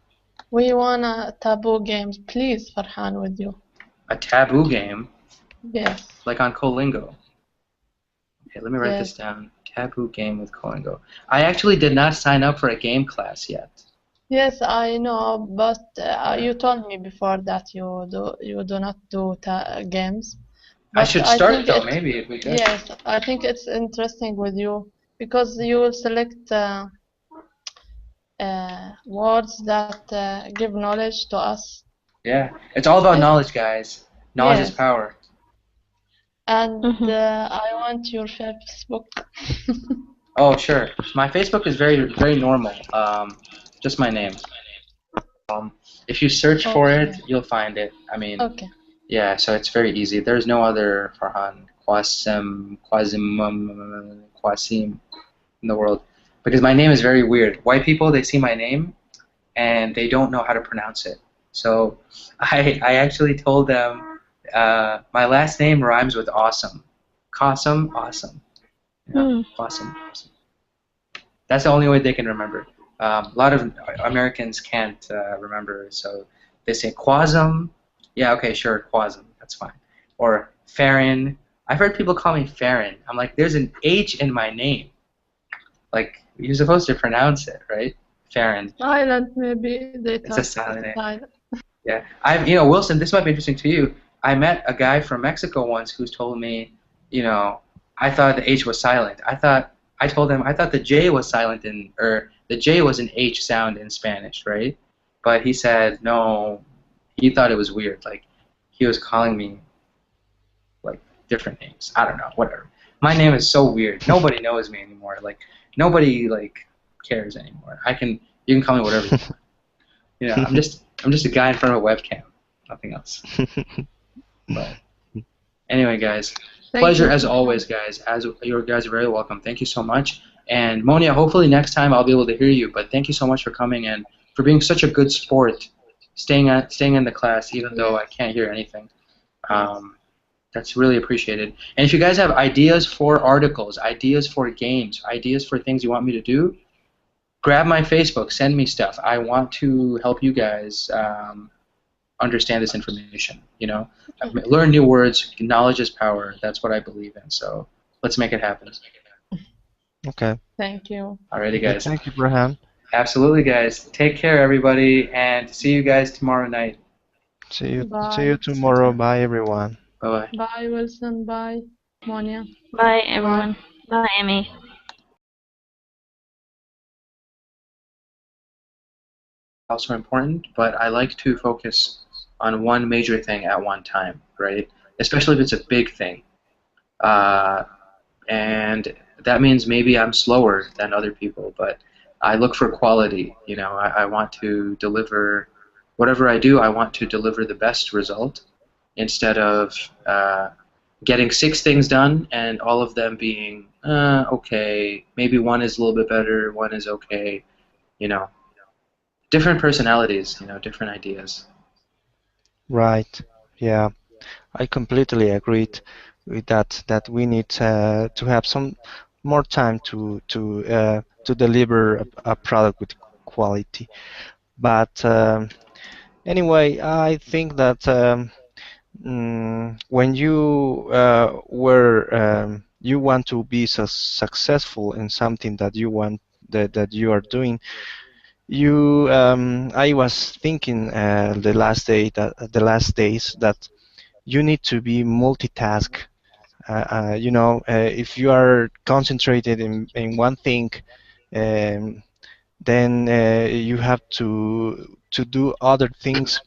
We want a taboo games, please, Farhan, with you. A taboo game, Yes. like on Colingo. Okay, let me write this down. Taboo game with Colingo. I actually did not sign up for a game class yet. Yes, I know, but you told me before that you do not do games. I should start though, maybe if we could. Yes, I think it's interesting with you because you will select words that give knowledge to us. Yeah, it's all about knowledge, guys. Knowledge is power. And I want your Facebook. Oh, sure. My Facebook is very normal. Just my name. If you search for it, you'll find it. I mean, yeah. So it's very easy. There's no other Farhan Qasim in the world, because my name is very weird. White people, they see my name and they don't know how to pronounce it. So I actually told them my last name rhymes with awesome. Qasim, awesome. You know, awesome. That's the only way they can remember. A lot of Americans can't remember, so they say Quasum. Yeah, okay, sure, Quasum. That's fine. Or Farron. I've heard people call me Farron. I'm like, there's an H in my name. Like, you're supposed to pronounce it, right? Farron. Silent, maybe. It's a silent name. Yeah. Wilson, this might be interesting to you. I met a guy from Mexico once who's told me, I thought the H was silent. I told him I thought the J was silent or the J was an H sound in Spanish, right? But he said no. He thought it was weird. Like, he was calling me like different names. I don't know. Whatever. My name is so weird. Nobody knows me anymore. Like, nobody cares anymore. You can call me whatever you want. I'm just a guy in front of a webcam. Nothing else. But anyway, guys. Pleasure as always, guys. You guys are very welcome. Thank you so much. And Monia, hopefully next time I'll be able to hear you. But thank you so much for coming and for being such a good sport, staying in the class even though I can't hear anything. That's really appreciated. And if you guys have ideas for articles, ideas for games, ideas for things you want me to do, grab my Facebook. Send me stuff. I want to help you guys understand this information. Learn new words. Knowledge is power. That's what I believe in. So let's make it happen. Okay. Thank you. Alrighty, guys. Thank you, Farhan. Absolutely, guys. Take care, everybody, and see you guys tomorrow night. See you tomorrow. Bye, everyone. Bye-bye. Bye, Wilson. Bye, Monia. Bye, everyone. Bye, Amy. Also important, but I like to focus on one major thing at one time, right? Especially if it's a big thing. And that means maybe I'm slower than other people, but I look for quality. I want to deliver whatever I do. I want to deliver the best result instead of getting 6 things done and all of them being okay. Maybe one is a little bit better, one is okay. Different personalities, different ideas. Right. Yeah, I completely agreed with that. That we need to have some more time to deliver a product with quality. But anyway, I think that when you you want to be successful in something that you want that you are doing. I was thinking the last days that you need to be multitask. If you are concentrated in one thing, um, then you have to do other things.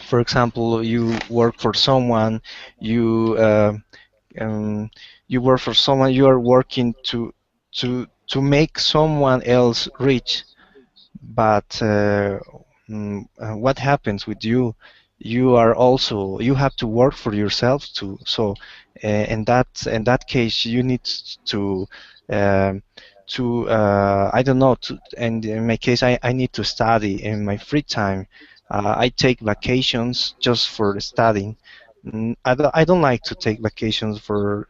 For example, you work for someone, you um, you work for someone, you are working to make someone else rich. But what happens with you? You are also, you have to work for yourself too. So in that case, you need um, I don't know, and in my case, I need to study in my free time. I take vacations just for studying. I don't like to take vacations for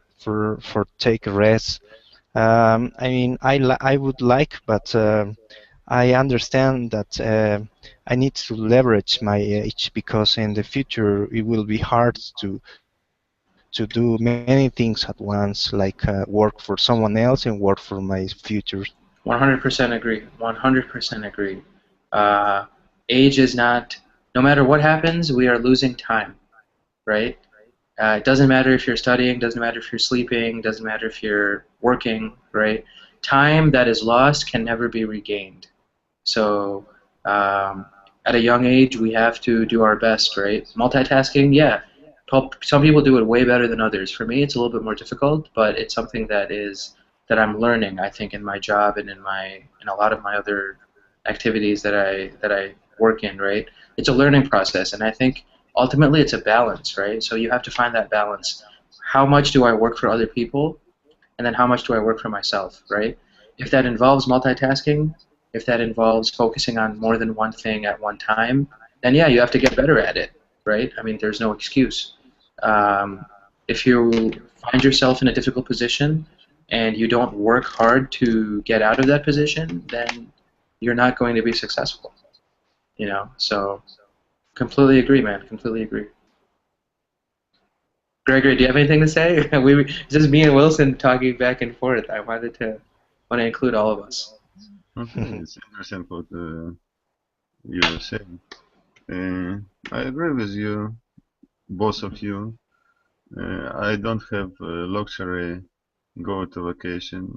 take rest. I mean, I would like, but I understand that I need to leverage my age because in the future it will be hard to do many things at once, like work for someone else and work for my future. 100% agree. 100% agree. Uh, age is not. No matter what happens, we are losing time, right? It doesn't matter if you're studying, doesn't matter if you're sleeping, doesn't matter if you're working, right? Time that is lost can never be regained. So at a young age, we have to do our best, right? Multitasking, yeah. Some people do it way better than others. For me, it's a little bit more difficult, but it's something that I'm learning, I think, in my job and in a lot of my other activities that I work in, right? It's a learning process, and I think ultimately it's a balance, right? So you have to find that balance. How much do I work for other people, and then how much do I work for myself, right? If that involves multitasking, if that involves focusing on more than one thing at one time, then yeah, you have to get better at it, right? I mean, there's no excuse. If you find yourself in a difficult position and you don't work hard to get out of that position, then you're not going to be successful, you know? So completely agree, man, completely agree. Gregory, do you have anything to say? It's just me and Wilson talking back and forth. I want to include all of us. Okay, it's interesting what you were saying. I agree with you, both of you. I don't have luxury go to vacation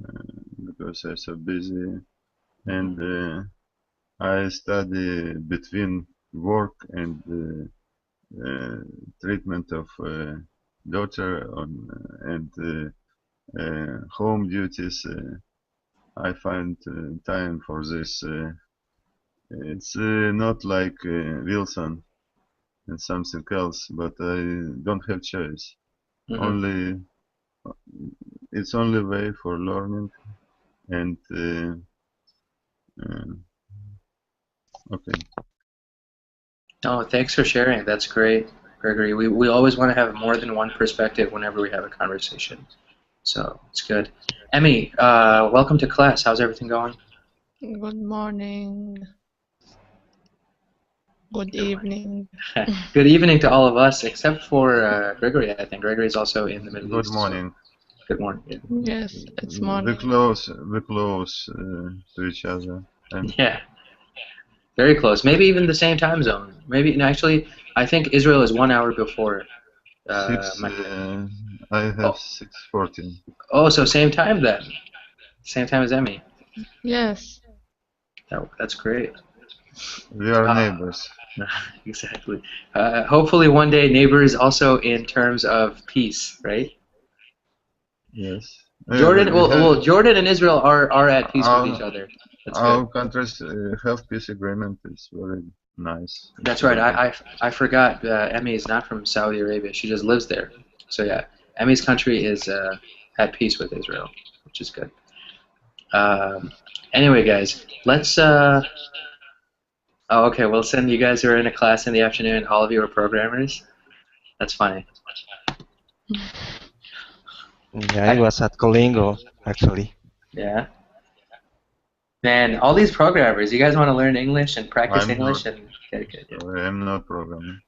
because I'm so busy, and I study between work and treatment of daughter and home duties. I find time for this. It's not like Wilson and something else, but I don't have choice. Mhm. Only it's only way for learning and uh, okay. Oh, thanks for sharing. That's great, Gregory. We always want to have more than one perspective whenever we have a conversation. So it's good. Emmy, welcome to class. How's everything going? Good morning. Good evening. Good evening to all of us, except for Gregory. I think Gregory's also in the Middle Good East. morning. So good morning. Yeah. Yes, it's morning. We're close to each other. And Yeah, very close. Maybe even the same time zone. Maybe no, actually, I think Israel is 1 hour before. six. I have Oh. 6:14. Oh, so same time then. Same time as Emmy. Yes. That's great. We are neighbors. Exactly. Hopefully one day neighbors also in terms of peace, right? Yes. Jordan, We have, Jordan and Israel are at peace with each other. That's our good. countries have peace agreement. It's very nice. That's right. I forgot. Emmy is not from Saudi Arabia. She just lives there. So yeah, Emmy's country is at peace with Israel, which is good. Anyway, guys, let's. Oh, okay. Wilson, you guys are in a class in the afternoon. All of you are programmers. That's funny. Yeah, it was at Colingo, actually. Yeah. Man, all these programmers, you guys want to learn English and practice I'm English not- and get good. Yeah. I am not programming.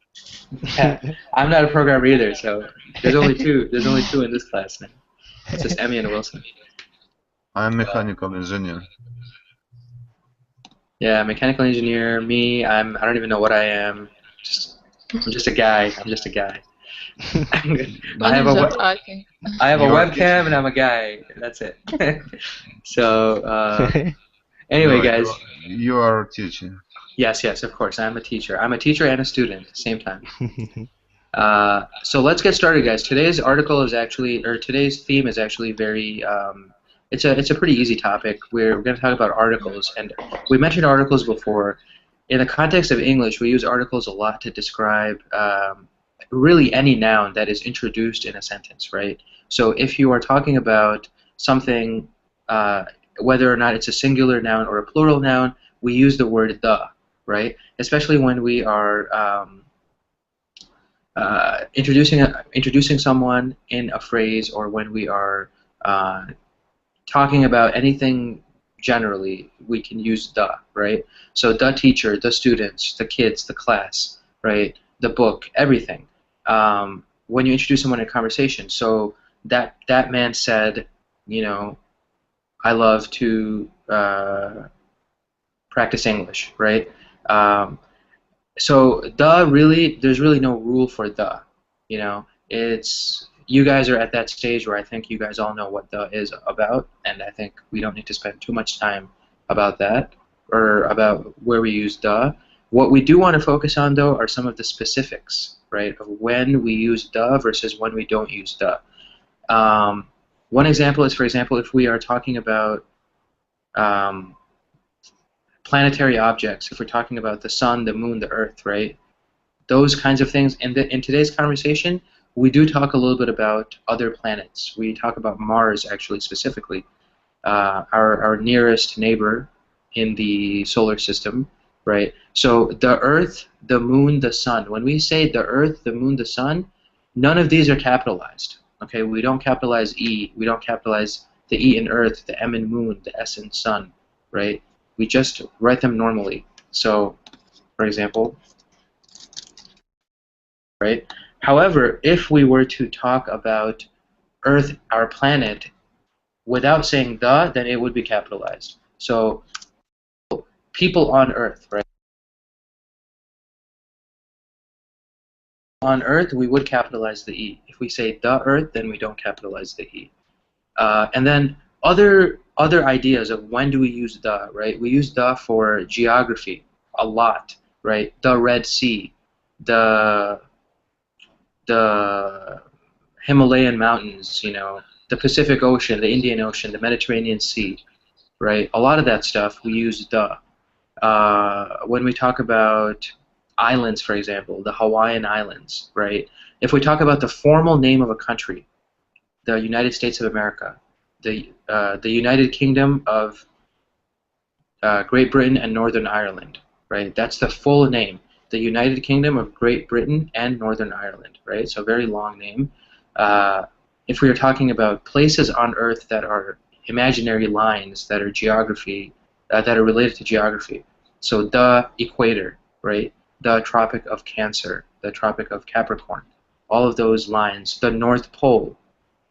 Yeah, I'm not a programmer either, so there's only two. There's only two in this class now. It's just Emmy and Wilson. I'm mechanical engineer. Yeah, mechanical engineer. Me, I don't even know what I am. I'm just a guy. I'm just a guy. I have Manager, I think. I have a You're webcam and I'm a guy. That's it. So Anyway, No, guys. you are a teacher. Yes, of course. I'm a teacher. I'm a teacher and a student at the same time. So let's get started, guys. Today's article is actually, or today's theme is actually very, it's a pretty easy topic. We're going to talk about articles, and we mentioned articles before. In the context of English, we use articles a lot to describe really any noun that is introduced in a sentence, right? So if you are talking about something, whether or not it's a singular noun or a plural noun, we use the word the, right? Especially when we are introducing someone in a phrase, or when we are talking about anything generally, we can use the, right? So the teacher, the students, the kids, the class, right? The book, everything. When you introduce someone in a conversation, so that man said, you know, I love to practice English, right? So there's really no rule for the, you know. It's, you guys are at that stage where I think you guys all know what the is about, and I think we don't need to spend too much time about that, or about where we use the. What we do want to focus on, though, are some of the specifics, right, of when we use the versus when we don't use the. One example is, for example, if we are talking about planetary objects, if we're talking about the sun, the moon, the earth, right? Those kinds of things. In today's conversation, we do talk a little bit about other planets. We talk about Mars, actually, specifically, our nearest neighbor in the solar system, right? So the earth, the moon, the sun. When we say the earth, the moon, the sun, none of these are capitalized. Okay, we don't capitalize E. We don't capitalize the E in earth, the M in moon, the S in sun, right? We just write them normally. So, for example, right? However, if we were to talk about Earth, our planet, without saying the, then it would be capitalized. So, people on Earth, right? On Earth, we would capitalize the E. If we say the Earth, then we don't capitalize the E. And then other ideas of when do we use the, right? We use the for geography a lot, right? The Red Sea, the Himalayan mountains, you know, the Pacific Ocean, the Indian Ocean, the Mediterranean Sea, right? A lot of that stuff we use the. When we talk about islands, for example, the Hawaiian Islands, right? If we talk about the formal name of a country, the United States of America, the United Kingdom of Great Britain and Northern Ireland, right? That's the full name, the United Kingdom of Great Britain and Northern Ireland, right? So very long name. If we are talking about places on Earth that are imaginary lines that are geography, that are related to geography, so the equator, right? The Tropic of Cancer, the Tropic of Capricorn, all of those lines, the North Pole,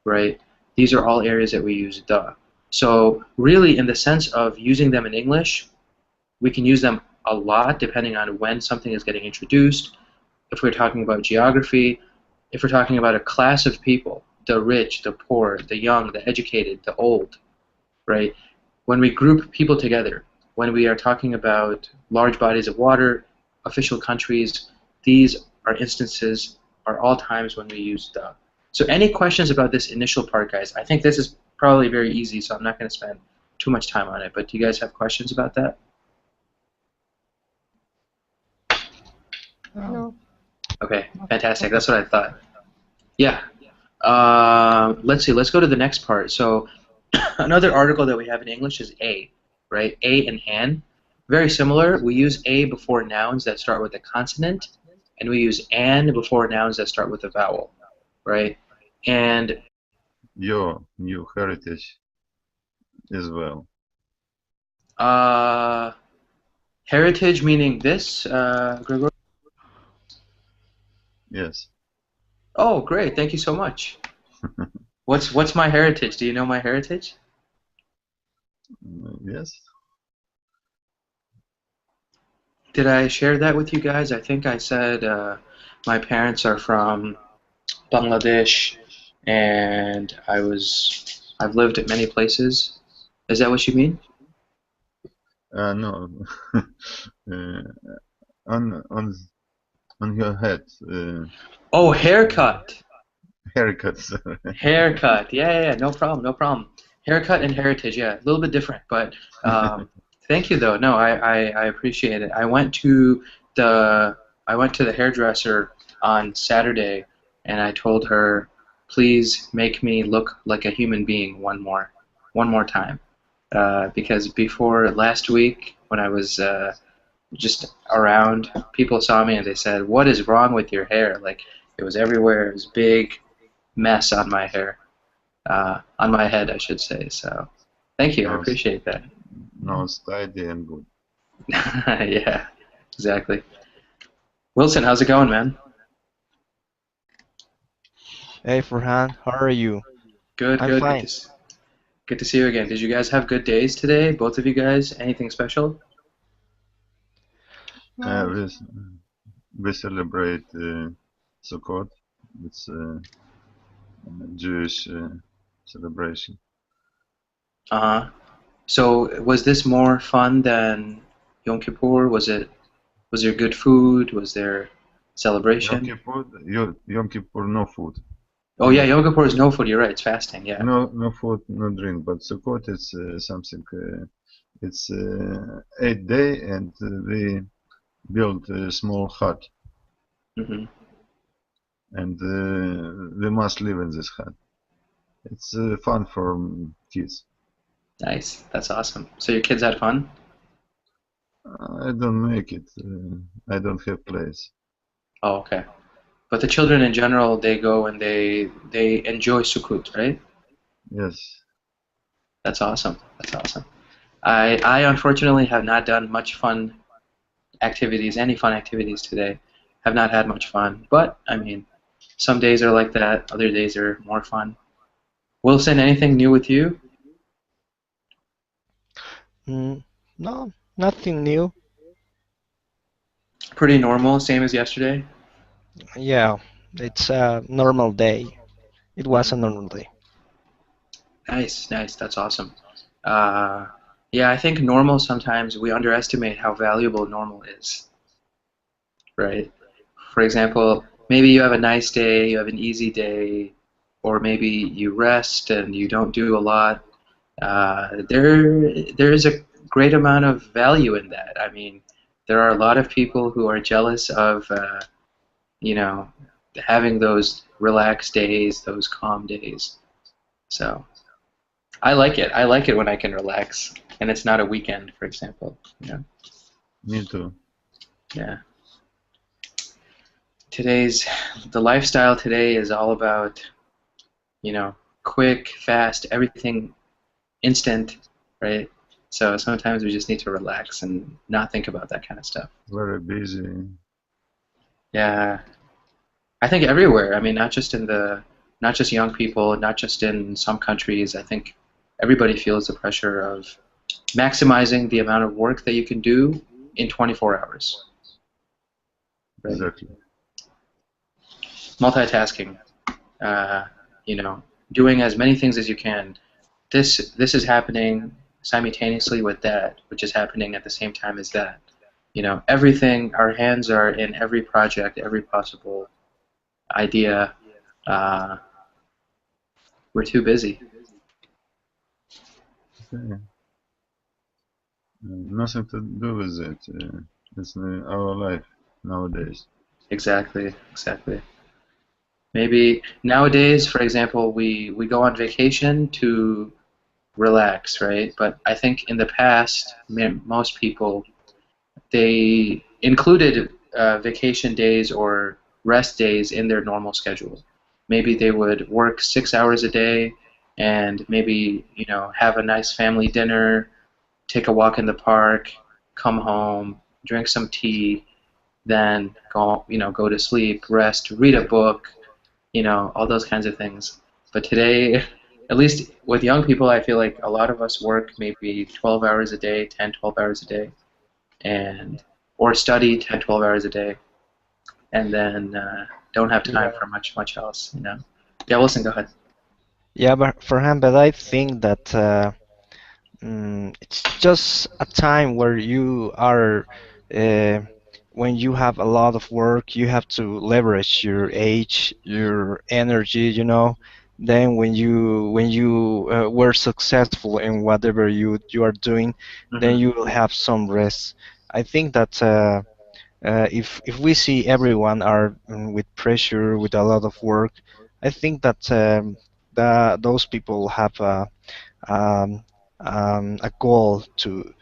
right? These are all areas that we use the. So really, in the sense of using them in English, we can use them a lot depending on when something is getting introduced. If we're talking about geography, if we're talking about a class of people, the rich, the poor, the young, the educated, the old, right? When we group people together, when we are talking about large bodies of water, official countries, these are instances, are all times when we use the. So any questions about this initial part, guys? I think this is probably very easy, so I'm not going to spend too much time on it, but do you guys have questions about that? No. Okay, fantastic. That's what I thought. Yeah. Let's see. Let's go to the next part. So another article that we have in English is a, right? A and an. Very similar. We use a before nouns that start with a consonant, and we use an before nouns that start with a vowel, right? And Your heritage as well. Heritage meaning this, Gregor? Yes. Oh, great. Thank you so much. What's my heritage? Do you know my heritage? Yes. Did I share that with you guys? I think I said my parents are from Bangladesh, and I've lived at many places. Is that what you mean? No. uh, on on on your head. Oh, haircut. Haircuts. Haircut. Yeah, no problem, no problem. Haircut and heritage, yeah, a little bit different, but thank you though. No, I appreciate it. I went to the hairdresser on Saturday, and I told her, please make me look like a human being one more time, because before last week when I was just around, people saw me and they said, "What is wrong with your hair?" Like it was everywhere. It was big mess on my hair. On my head, I should say. So, thank you. I No, appreciate that. no, steady and good. Yeah, exactly. Wilson, how's it going, man? Hey, Farhan, how are you? Good, I'm good. fine. Good to see you again. Did you guys have good days today? Both of you guys? Anything special? Uh, No. we, we celebrate Sukkot. It's a Jewish celebration. Uh-huh. So, was this more fun than Yom Kippur? Was there good food? Was there Yom celebration? Kippur, Yom Kippur, no food. Oh yeah, Yom Kippur is no food. You're right. It's fasting. Yeah. No food, no drink. But Sukkot is something. It's 8 day, and we build a small hut, Hmm. and we must live in this hut. It's fun for kids. Nice. That's awesome. So your kids had fun? I don't make it. I don't have place. Oh, okay. But the children in general, they go and they enjoy Sukkot, right? Yes. That's awesome. That's awesome. I unfortunately have not done much fun activities, any fun activities today. Have not had much fun. But I mean, some days are like that. Other days are more fun. Wilson, anything new with you? Mm, no, nothing new. Pretty normal, same as yesterday. Yeah, it's a normal day. It was a Hmm. normal day. Nice, nice. That's awesome. Uh, yeah, I think normal sometimes we underestimate how valuable normal is, right? For example, maybe you have a nice day, you have an easy day, or maybe you rest and you don't do a lot. There is a great amount of value in that. I mean, there are a lot of people who are jealous of, you know, having those relaxed days, those calm days. So I like it. I like it when I can relax, and it's not a weekend, for example. Me too. Yeah. The lifestyle today is all about, quick, fast, everything instant, right? So sometimes we just need to relax and not think about that kind of stuff. Very busy. Yeah, I think everywhere. I mean, not just young people, not just in some countries. I think everybody feels the pressure of maximizing the amount of work that you can do in 24 hours, right? Exactly. Multitasking, uh, you know, doing as many things as you can. This is happening simultaneously with that, which is happening at the same time as that. Everything. Our hands are in every project, every possible idea. Uh, we're too busy. Okay. Nothing to do with it. It's our life nowadays. Exactly, exactly. Maybe nowadays, for example, we go on vacation to relax, right? But I think in the past, most people they included vacation days or rest days in their normal schedule. Maybe they would work 6 hours a day and maybe, have a nice family dinner, take a walk in the park, come home, drink some tea, then go to sleep, rest, read a book, all those kinds of things. But today, at least with young people, I feel like a lot of us work maybe 12 hours a day, 10, 12 hours a day, and or study 10, 12 hours a day, and then don't have time Yeah. for much else. Yeah, Wilson, go ahead. Yeah, but Farhan, but I think that It's just a time where you are, uh, when you have a lot of work, you have to leverage your age, your energy, you know. Then when you were successful in whatever you are doing, then Hmm. you will have some rest. I think that if we see everyone are with pressure, with a lot of work, I think that those people have um, a goal to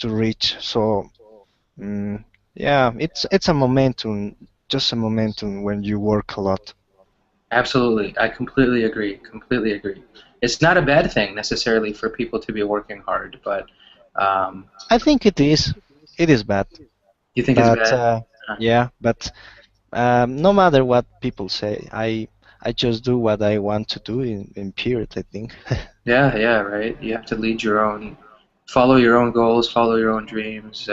reach. So yeah, it's a momentum, just a momentum when you work a lot. Absolutely, I completely agree. Completely agree. It's not a bad thing necessarily for people to be working hard, but um, I think it is bad, you think it's but bad? yeah, but no matter what people say, I just do what I want to do in period, I think. Yeah, yeah, right. You have to lead your own, follow your own goals, follow your own dreams.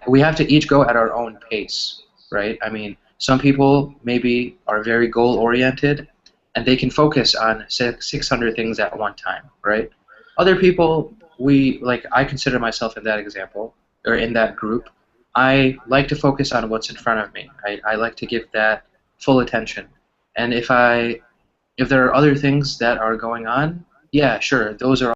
We have to each go at our own pace, right? I mean, some people maybe are very goal oriented, and they can focus on 600 things at one time, right? Other people, I consider myself in that example or in that group. I like to focus on what's in front of me. I like to give that full attention, and if there are other things that are going on, yeah, sure, those are